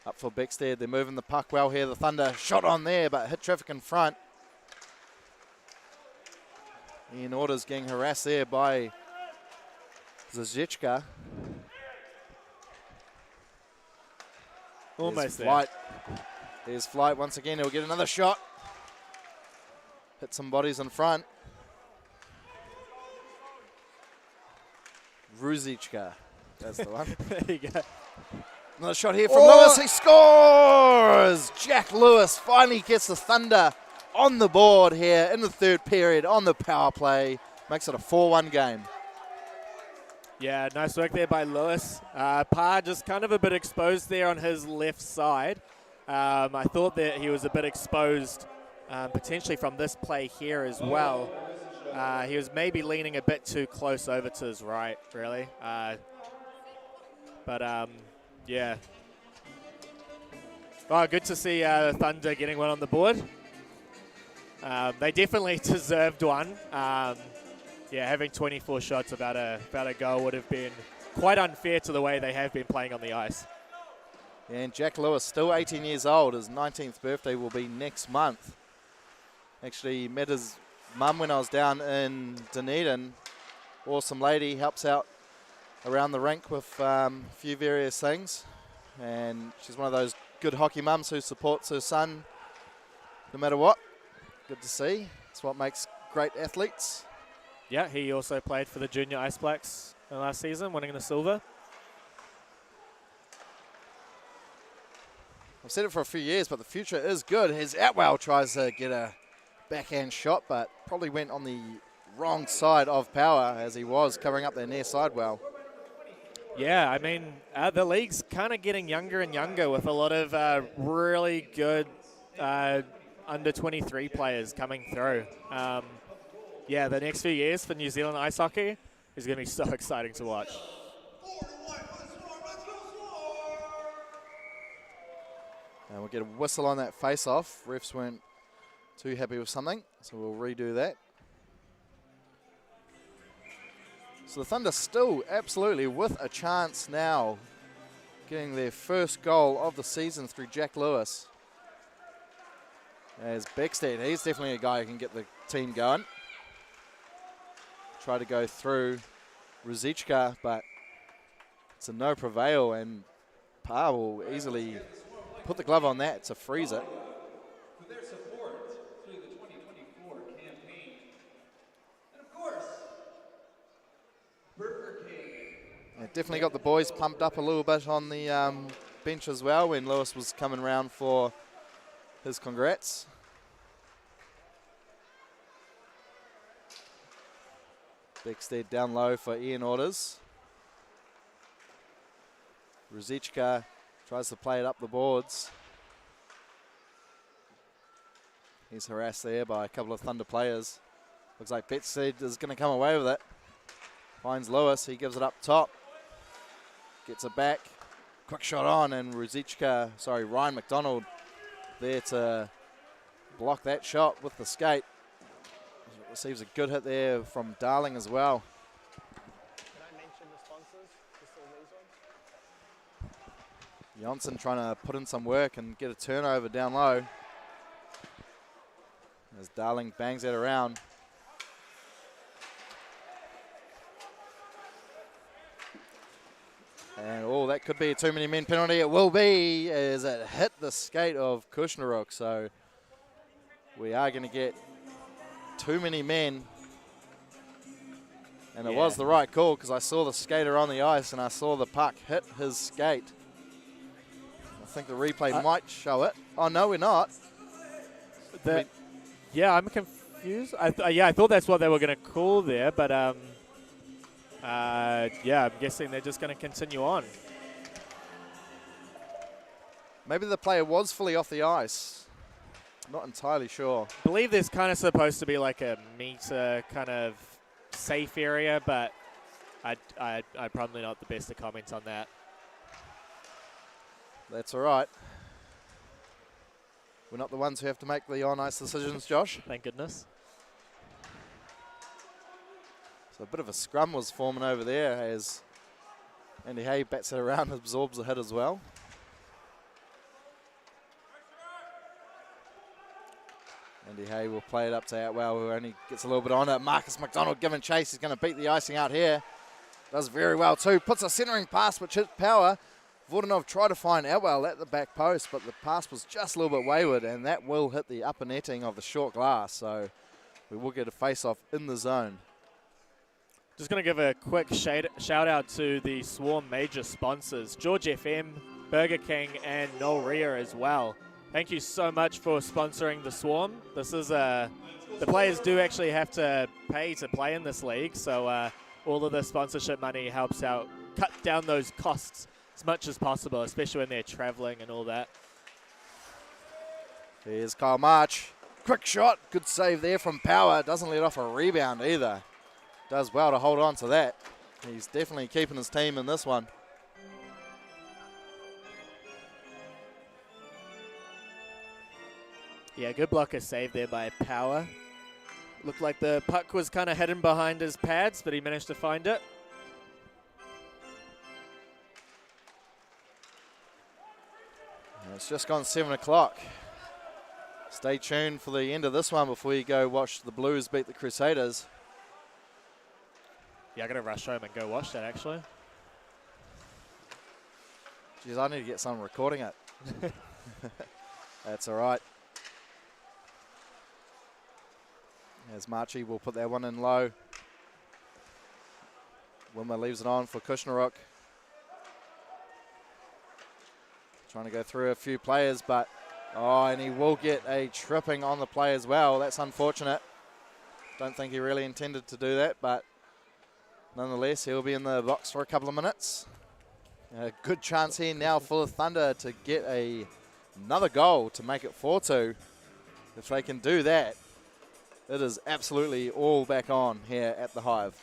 Up for Beckstead. They're moving the puck well here. The Thunder shot on there, but hit traffic in front. Ian Orders getting harassed there by Zizechka. Almost there. Flight. There's Flight once again. He'll get another shot. Hit some bodies in front. Ruzichka. That's the one. There you go. Another shot here from Lewis. He scores! Jack Lewis finally gets the Thunder on the board here in the third period on the power play. Makes it a 4-1 game. Yeah, nice work there by Lewis. Pa just kind of a bit exposed there on his left side. I thought that he was a bit exposed potentially from this play here as well. He was maybe leaning a bit too close over to his right, really. Yeah. Oh, good to see Thunder getting one on the board. They definitely deserved one. Yeah, having 24 shots about a goal would have been quite unfair to the way they have been playing on the ice. Yeah, and Jack Lewis, still 18 years old. His 19th birthday will be next month. Actually met his mum when I was down in Dunedin. Awesome lady, helps out around the rink with a few various things. And she's one of those good hockey mums who supports her son no matter what. Good to see. It's what makes great athletes. Yeah, he also played for the Junior Ice Blacks last season, winning the silver. I've said it for a few years, but the future is good. His Atwell tries to get a backhand shot, but probably went on the wrong side of power as he was covering up their near side well. Yeah, I mean, the league's kind of getting younger and younger with a lot of really good under 23 players coming through. Yeah, the next few years for New Zealand ice hockey is going to be so exciting to watch. And we'll get a whistle on that face-off. Refs weren't too happy with something, so we'll redo that. So the Thunder still absolutely with a chance now, getting their first goal of the season through Jack Lewis. As Beckstead, he's definitely a guy who can get the team going. Try to go through Ruzichka, but it's a no prevail, and Pa will easily put the glove on that to freeze it. For their support through the 2024 campaign. And of course, Burger King. It definitely got the boys pumped up a little bit on the bench as well when Lewis was coming round for his congrats. Beckstead down low for Ian Orders. Ruzichka tries to play it up the boards. He's harassed there by a couple of Thunder players. Looks like Beckstead is going to come away with it. Finds Lewis, he gives it up top. Gets it back. Quick shot on, and Ryan McDonald there to block that shot with the skate. Receives a good hit there from Darling as well. Can I mention the sponsors? Just all these ones? Janssen trying to put in some work and get a turnover down low. As Darling bangs that around. And that could be a too many men penalty. It will be, as it hit the skate of Kushnaruk. So we are going to get too many men. And it was the right call because I saw the skater on the ice and I saw the puck hit his skate. I think the replay might show it. Oh, no, we're not. Yeah, I'm confused. I thought that's what they were going to call there, but yeah, I'm guessing they're just going to continue on. Maybe the player was fully off the ice. Not entirely sure. I believe there's kind of supposed to be like a meter kind of safe area, but I'm probably not the best to comment on that. That's all right. We're not the ones who have to make the on-ice decisions, Josh. Thank goodness. So a bit of a scrum was forming over there as Andy Hay bats it around, absorbs the hit as well. Andy Hay will play it up to Atwell, who only gets a little bit on it. Marcus McDonald giving chase. He's going to beat the icing out here. Does very well too. Puts a centering pass, which hits power. Vordanov tried to find Atwell at the back post, but the pass was just a little bit wayward, and that will hit the upper netting of the short glass. So we will get a face-off in the zone. Just going to give a quick shout out to the Swarm major sponsors, George FM, Burger King, and Noel Ria as well. Thank you so much for sponsoring the Swarm. This is the players do actually have to pay to play in this league, so all of the sponsorship money helps out cut down those costs as much as possible, especially when they're traveling and all that. Here's Kyle March. Quick shot. Good save there from Power. Doesn't let off a rebound either. Does well to hold on to that. He's definitely keeping his team in this one. Yeah, good blocker save there by Power. Looked like the puck was kind of hidden behind his pads, but he managed to find it. And it's just gone 7 o'clock. Stay tuned for the end of this one before you go watch the Blues beat the Crusaders. Yeah, I'm going to rush home and go watch that, actually. Geez, I need to get someone recording it. That's all right. As Marchie will put that one in low. Wilmer leaves it on for Kushnaruk. Trying to go through a few players, but and he will get a tripping on the play as well. That's unfortunate. Don't think he really intended to do that, but nonetheless, he'll be in the box for a couple of minutes. A good chance here now for the Thunder to get another goal to make it 4-2. If they can do that, it is absolutely all back on here at the Hive.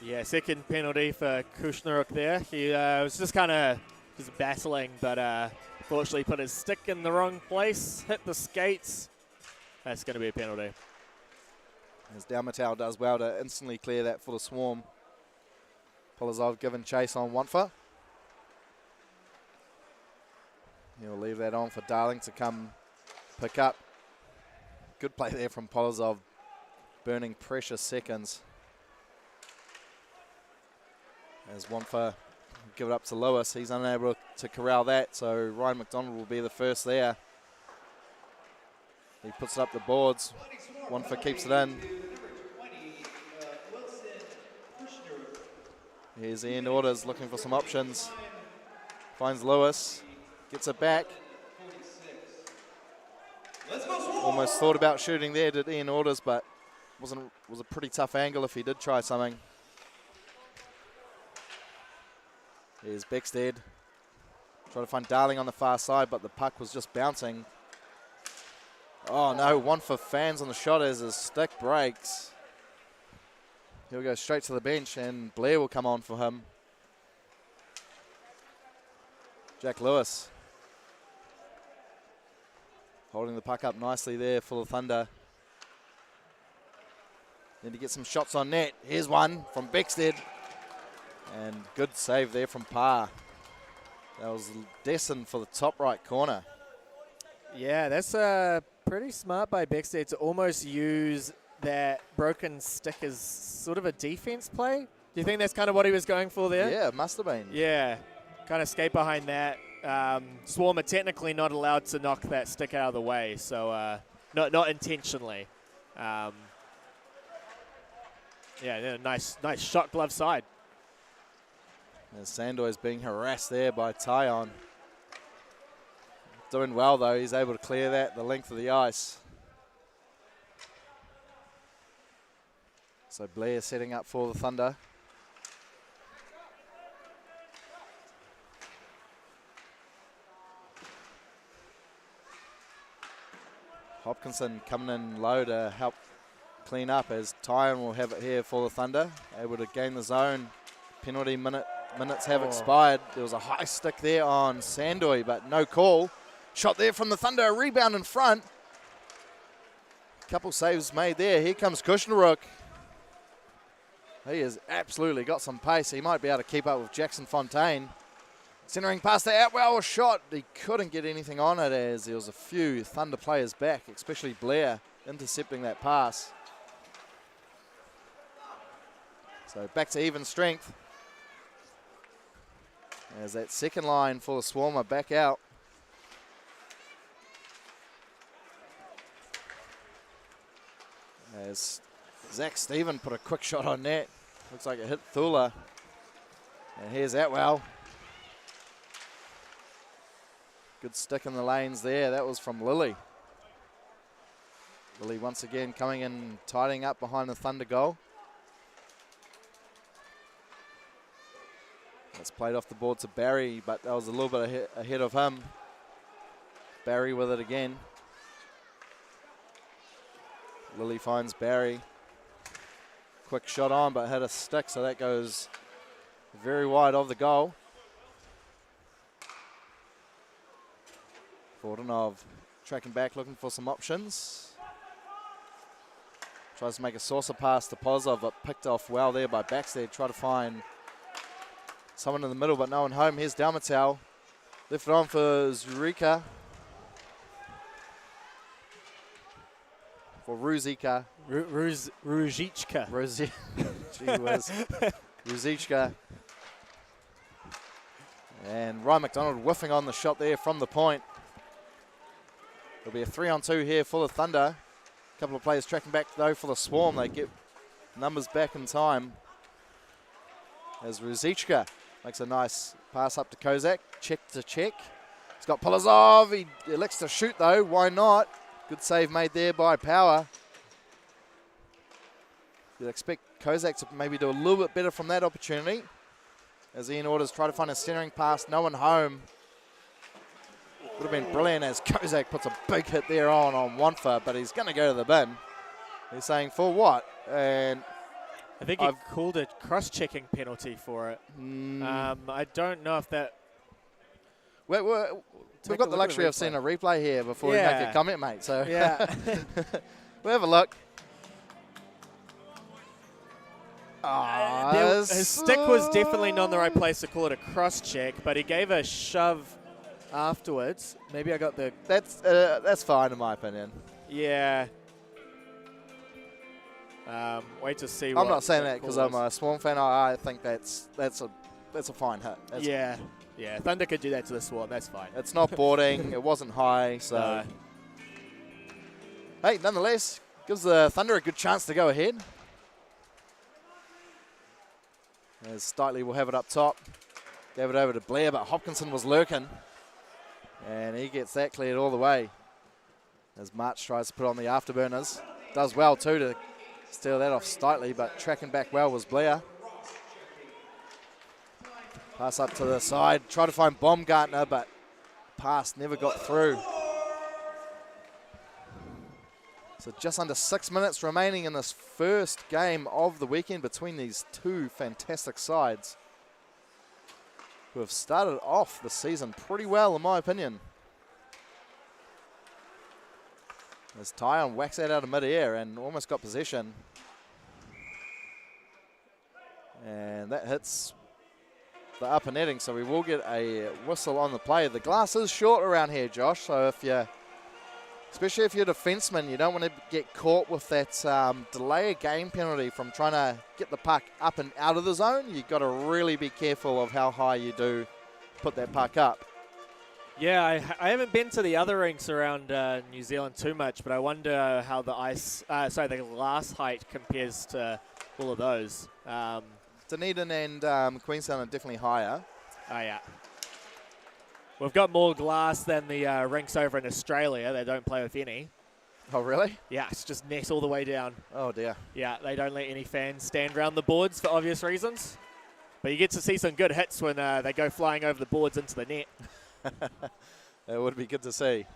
Yeah, second penalty for Kushnaruk there. He was just kind of battling, but fortunately put his stick in the wrong place, hit the skates. That's going to be a penalty. As Dalmatau does well to instantly clear that for the Swarm. Polozov given chase on Wonfa. He'll leave that on for Darling to come pick up. Good play there from Polozov, burning precious seconds. As Wonfa give it up to Lewis, he's unable to corral that, so Ryan McDonald will be the first there. He puts it up the boards. Wonfa keeps it in. Here's Ian Orders looking for some options. Finds Lewis, gets it back. Almost thought about shooting there, did Ian Orders, but was a pretty tough angle if he did try something. Here's Beckstead. Try to find Darling on the far side, but the puck was just bouncing. Oh no, Wonfa fans on the shot as his stick breaks. He'll go straight to the bench and Blair will come on for him. Jack Lewis. Holding the puck up nicely there for the Thunder. Then to get some shots on net. Here's one from Beckstead. And good save there from Parr. That was Desson for the top right corner. Yeah, that's pretty smart by Beckstead to almost use that broken stick as sort of a defense play. Do you think that's kind of what he was going for there? Yeah, it must have been. Yeah, kind of skate behind that. Swarm are technically not allowed to knock that stick out of the way, so not intentionally. Yeah, nice shot glove side. As Sandoy's being harassed there by Tyon. Doing well though, he's able to clear that the length of the ice. So Blair setting up for the Thunder. Hopkinson coming in low to help clean up as Tyon will have it here for the Thunder. Able to gain the zone. Penalty minutes have expired. There was a high stick there on Sandoy, but no call. Shot there from the Thunder, a rebound in front. Couple saves made there. Here comes Kushnaruk. He has absolutely got some pace. He might be able to keep up with Jackson Fontaine. Centering past the Atwell shot. He couldn't get anything on it as there was a few Thunder players back, especially Blair, intercepting that pass. So back to even strength. As that second line for the Swarm are back out. As Zach Stephen put a quick shot on net. Looks like it hit Thula. And here's Atwell. Good stick in the lanes there. That was from Lily. Lily once again coming in, tidying up behind the Thunder goal. That's played off the board to Barry, but that was a little bit ahead of him. Barry with it again. Lily finds Barry. Quick shot on, but hit a stick, so that goes very wide of the goal. Fordanov tracking back, looking for some options. Tries to make a saucer pass to Pozov, but picked off well there by Backstead. Try to find someone in the middle, but no one home. Here's Dalmatel. Lifted on for Zurika. For Ruzika. Ruzichka. Gee whiz. Ruzichka. And Ryan McDonald whiffing on the shot there from the point. There'll be a 3-on-2 here for the Thunder. A couple of players tracking back though for the Swarm. They get numbers back in time. As Ruzichka makes a nice pass up to Kozak. Check to check. He's got Polozov. He elects to shoot though. Why not? Good save made there by Power. You'd expect Kozak to maybe do a little bit better from that opportunity. As Ian Orders try to find a centering pass. No one home. Would have been brilliant as Kozak puts a big hit there on Wanfa, but he's going to go to the bin. He's saying, for what? And I think he called a cross-checking penalty for it. I don't know if that... We've got the luxury of seeing a replay here before we make a comment, mate. So yeah. We'll have a look. His stick was definitely not in the right place to call it a cross-check, but he gave a shove afterwards. Maybe I got the... That's fine in my opinion. Yeah. Wait to see. I'm not saying that because I'm a Swarm fan. I think that's a fine hit. Yeah. Thunder could do that to the Swarm. That's fine. It's not boarding. It wasn't high. So, hey, nonetheless, gives the Thunder a good chance to go ahead. As Stitley will have it up top. Gave it over to Blair, but Hopkinson was lurking. And he gets that cleared all the way. As March tries to put on the afterburners. Does well too to steal that off Stitley, but tracking back well was Blair. Pass up to the side. Try to find Baumgartner, but pass never got through. So just under 6 minutes remaining in this first game of the weekend between these two fantastic sides, who have started off the season pretty well, in my opinion. As Tyon whacks that out of mid-air and almost got possession. And that hits the upper netting, so we will get a whistle on the play. The glass is short around here, Josh, so especially if you're a defenseman, you don't want to get caught with that delay of game penalty from trying to get the puck up and out of the zone. You've got to really be careful of how high you do put that puck up. Yeah, I haven't been to the other rinks around New Zealand too much, but I wonder how the the glass height compares to all of those. Dunedin and Queenstown are definitely higher. Oh, yeah. We've got more glass than the rinks over in Australia. They don't play with any. Oh, really? Yeah, it's just net all the way down. Oh, dear. Yeah, they don't let any fans stand around the boards for obvious reasons. But you get to see some good hits when they go flying over the boards into the net. That would be good to see.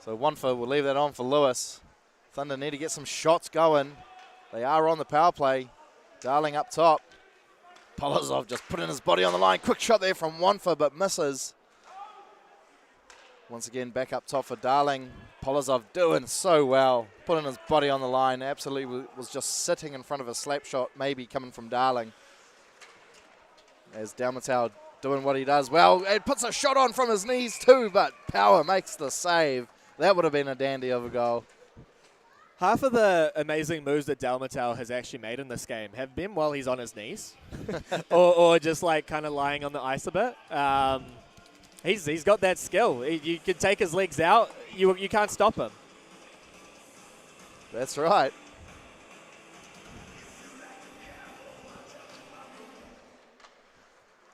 So Wanfa will leave that on for Lewis. Thunder need to get some shots going. They are on the power play. Darling up top. Polozov just putting his body on the line. Quick shot there from Wanfa, but misses. Once again, back up top for Darling. Polozov doing so well. Putting his body on the line. Absolutely was just sitting in front of a slap shot, maybe coming from Darling. As Dalmatau doing what he does well. It puts a shot on from his knees too, but Power makes the save. That would have been a dandy of a goal. Half of the amazing moves that Dalmatal has actually made in this game have been while he's on his knees, or just like kind of lying on the ice a bit. He's got that skill. You can take his legs out, you can't stop him. That's right.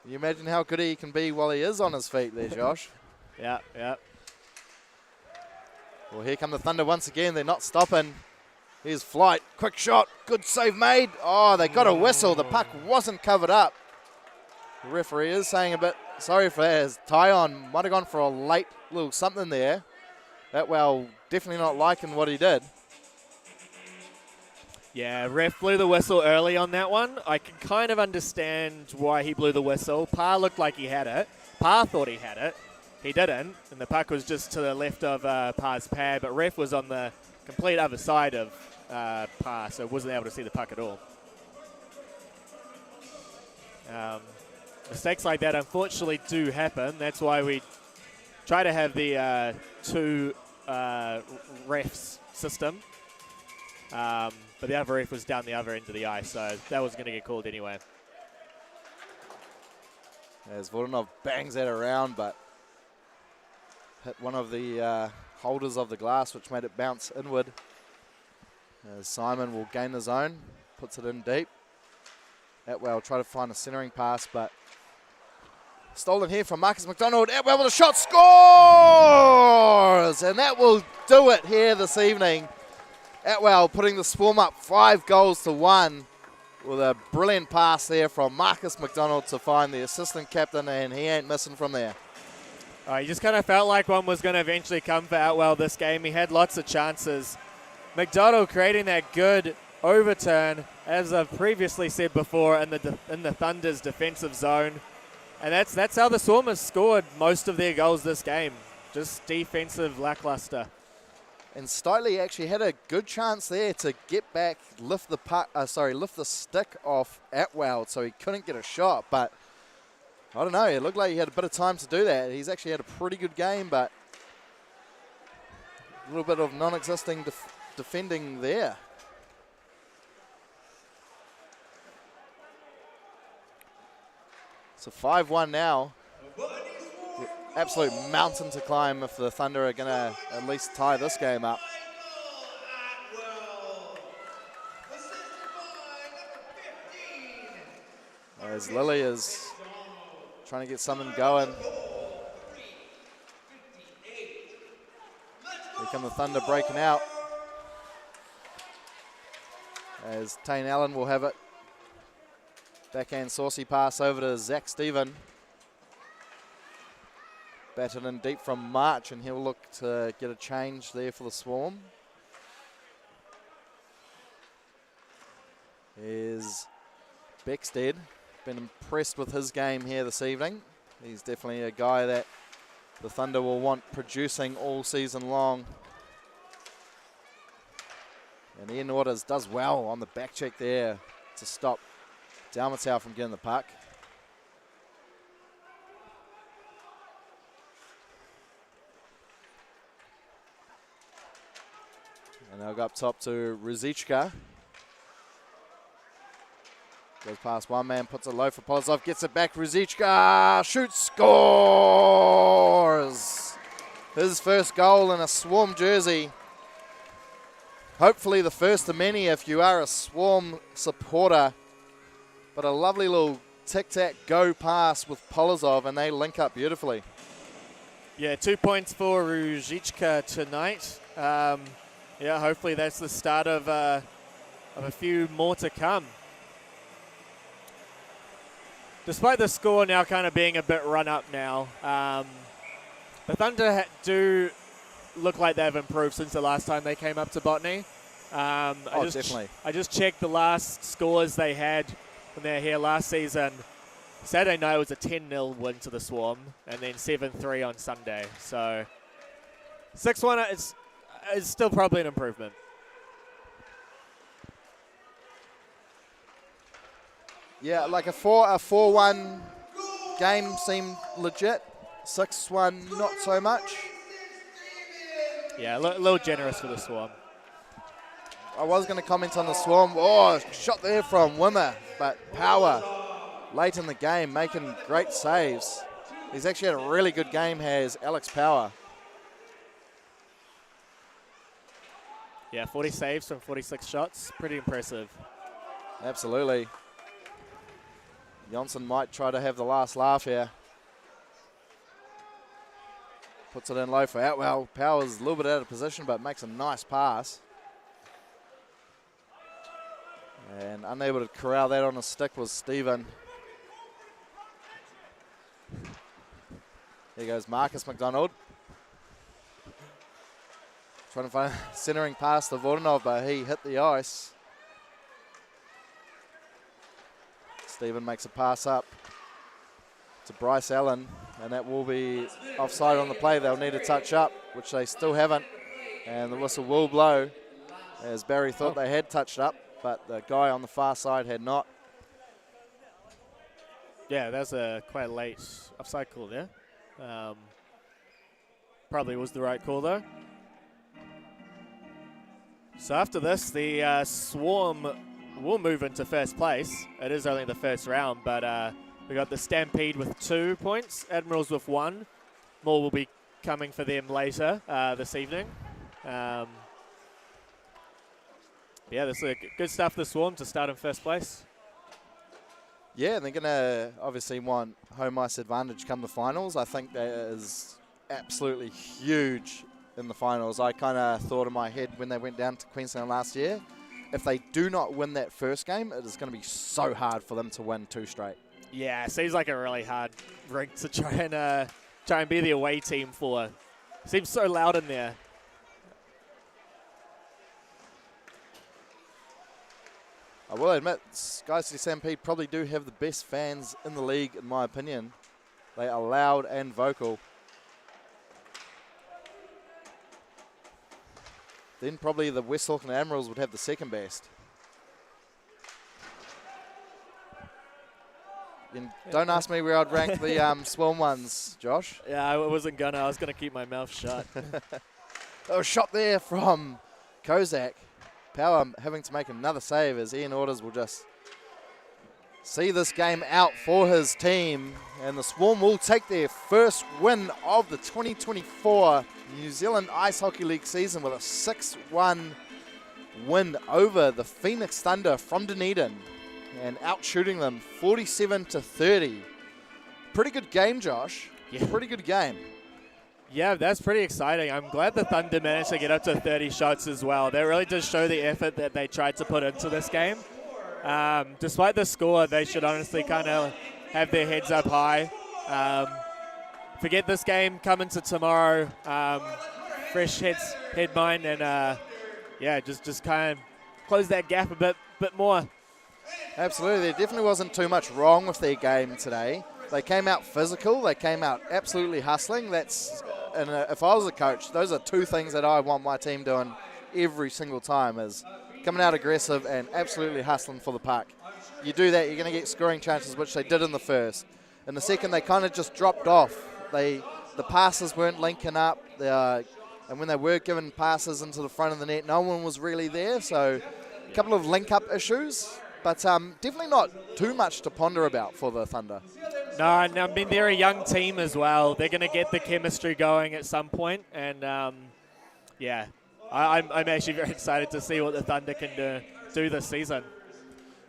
You imagine how good he can be while he is on his feet there, Josh. Yeah. Well, here come the Thunder once again. They're not stopping. Here's Flight. Quick shot. Good save made. Oh, they got a whistle. The puck wasn't covered up. The referee is saying a bit sorry for that, as Tyon might have gone for a late little something there. Atwell definitely not liking what he did. Yeah, ref blew the whistle early on that one. I can kind of understand why he blew the whistle. Pa looked like he had it. Pa thought he had it. He didn't, and the puck was just to the left of Pa's pad, but ref was on the complete other side of Pa, so wasn't able to see the puck at all. Mistakes like that unfortunately do happen. That's why we try to have the two refs system. But the other ref was down the other end of the ice, so that was going to get called anyway. As Voronov bangs that around, but hit one of the holders of the glass, which made it bounce inward. As Simon will gain the zone, puts it in deep. Atwell try to find a centering pass, but stolen here from Marcus McDonald. Atwell with a shot, scores! And that will do it here this evening. Atwell putting the Swarm up 5-1 with a brilliant pass there from Marcus McDonald to find the assistant captain, and he ain't missing from there. He just kind of felt like one was going to eventually come for Atwell this game. He had lots of chances. McDonald creating that good overturn, as I've previously said before, in the Thunder's defensive zone. And that's how the Swarmers scored most of their goals this game. Just defensive lackluster. And Stiteley actually had a good chance there to get back, lift the stick off Atwell, so he couldn't get a shot. But I don't know, it looked like he had a bit of time to do that. He's actually had a pretty good game, but a little bit of non-existing defending there. So 5-1 now. Absolute mountain to climb if the Thunder are going to at least tie this game up. As Lily is trying to get something going. Here come the Thunder breaking out. As Tane Allen will have it. Backhand saucy pass over to Zach Stephen. Batted in deep from March, and he'll look to get a change there for the Swarm. Here's Beckstead. Been impressed with his game here this evening. He's definitely a guy that the Thunder will want producing all season long. And Ian Orders does well on the back check there to stop Dalmatal from getting the puck. And they'll go up top to Ruzicka. Goes past one man, puts it low for Polozov, gets it back. Ruzicka shoots, scores! His first goal in a Swarm jersey. Hopefully the first of many if you are a Swarm supporter. But a lovely little tic-tac-go pass with Polozov, and they link up beautifully. Yeah, 2 points for Ruzicka tonight. Yeah, hopefully that's the start of a few more to come. Despite the score now kind of being a bit run up now, the Thunder do look like they've improved since the last time they came up to Botany. Definitely. I just checked the last scores they had when they were here last season. Saturday night was a 10-0 win to the Swarm, and then 7-3 on Sunday. So 6-1 is still probably an improvement. Yeah, like a 4-1 game seemed legit. 6-1, not so much. Yeah, a little generous for the Swarm. I was going to comment on the Swarm. Oh, shot there from Wimmer, but Power late in the game making great saves. He's actually had a really good game, has Alex Power. Yeah, 40 saves from 46 shots. Pretty impressive. Absolutely. Johnson might try to have the last laugh here. Puts it in low for Outwell. Power's a little bit out of position, but makes a nice pass. And unable to corral that on a stick was Stephen. Here goes Marcus McDonald. Trying to find centering past the Vodanov, but he hit the ice. Stephen makes a pass up to Bryce Allen, and that will be offside on the play. They'll need a touch up, which they still haven't, and the whistle will blow, as Barry thought they had touched up, but the guy on the far side had not. Yeah, that's a quite late offside call there. Probably was the right call though. So after this, the Swarm will move into first place. It is only the first round, but we got the Stampede with 2 points, Admirals with 1. More will be coming for them later this evening. Yeah, this is good stuff for the Swarm to start in first place. Yeah, they're going to obviously want home ice advantage come the finals. I think that is absolutely huge in the finals. I kind of thought in my head when they went down to Queensland last year, if they do not win that first game, it is going to be so hard for them to win 2 straight. Yeah, seems like a really hard rink to try and be the away team for. Seems so loud in there. I will admit, Sky City Stampede probably do have the best fans in the league, in my opinion. They are loud and vocal. Then probably the West Auckland Admirals would have the second best. And don't ask me where I'd rank the Swarm ones, Josh. Yeah, I wasn't gonna. I was gonna keep my mouth shut. Oh, shot there from Kozak. Power having to make another save as Ian Orders will just see this game out for his team. And the Swarm will take their first win of the 2024 New Zealand Ice Hockey League season with a 6-1 win over the Phoenix Thunder from Dunedin and outshooting them 47-30. Pretty good game, Josh. Yeah. Pretty good game. Yeah, that's pretty exciting. I'm glad the Thunder managed to get up to 30 shots as well. That really does show the effort that they tried to put into this game. Despite the score, they should honestly kind of have their heads up high. Forget this game, come into tomorrow, fresh head mind, and yeah, just kind of close that gap a bit more. Absolutely, there definitely wasn't too much wrong with their game today. They came out physical, they came out absolutely hustling. And if I was a coach, those are 2 things that I want my team doing every single time, is coming out aggressive and absolutely hustling for the puck. You do that, you're going to get scoring chances, which they did in the first. In the second, they kind of just dropped off. The passes weren't linking up, and when they were given passes into the front of the net, no one was really there. So a couple of link-up issues, but definitely not too much to ponder about for the Thunder. No, I mean, they're a young team as well. They're going to get the chemistry going at some point, and yeah, I'm actually very excited to see what the Thunder can do this season.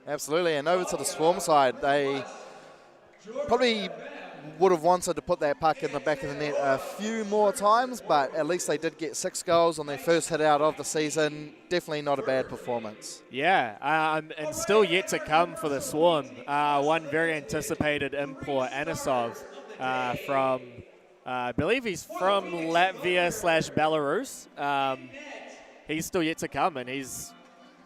Absolutely, and over to the Swarm side, they probably would have wanted to put that puck in the back of the net a few more times, but at least they did get 6 goals on their first hit out of the season. Definitely not a bad performance. Yeah, and still yet to come for the Swarm. One very anticipated import, Anisov, from, I believe he's from Latvia/Belarus. He's still yet to come, and he's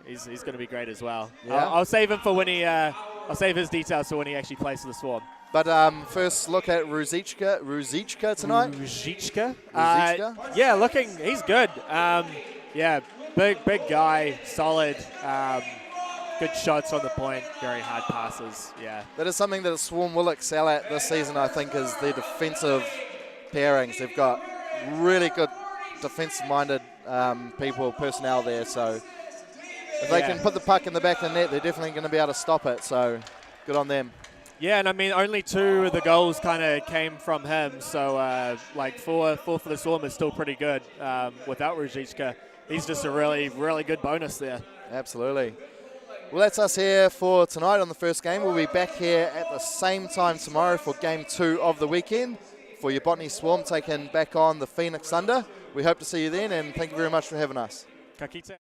going to be great as well. Yeah. I'll save him for when he. I'll save his details for when he actually plays for the Swarm. But first look at Ruzichka tonight. Ruzichka? Ruzichka? Yeah, he's good. Yeah, big guy, solid, good shots on the point, very hard passes, yeah. That is something that the Swarm will excel at this season, I think, is their defensive pairings. They've got really good defensive-minded personnel there, so if they can put the puck in the back of the net, they're definitely going to be able to stop it. So good on them. Yeah, and I mean, only 2 of the goals kind of came from him. So, like, 4 for the Storm is still pretty good without Ruzicka. He's just a really, really good bonus there. Absolutely. Well, that's us here for tonight on the first game. We'll be back here at the same time tomorrow for Game 2 of the weekend for your Botany Swarm taking back on the Phoenix Thunder. We hope to see you then, and thank you very much for having us. Ka kite.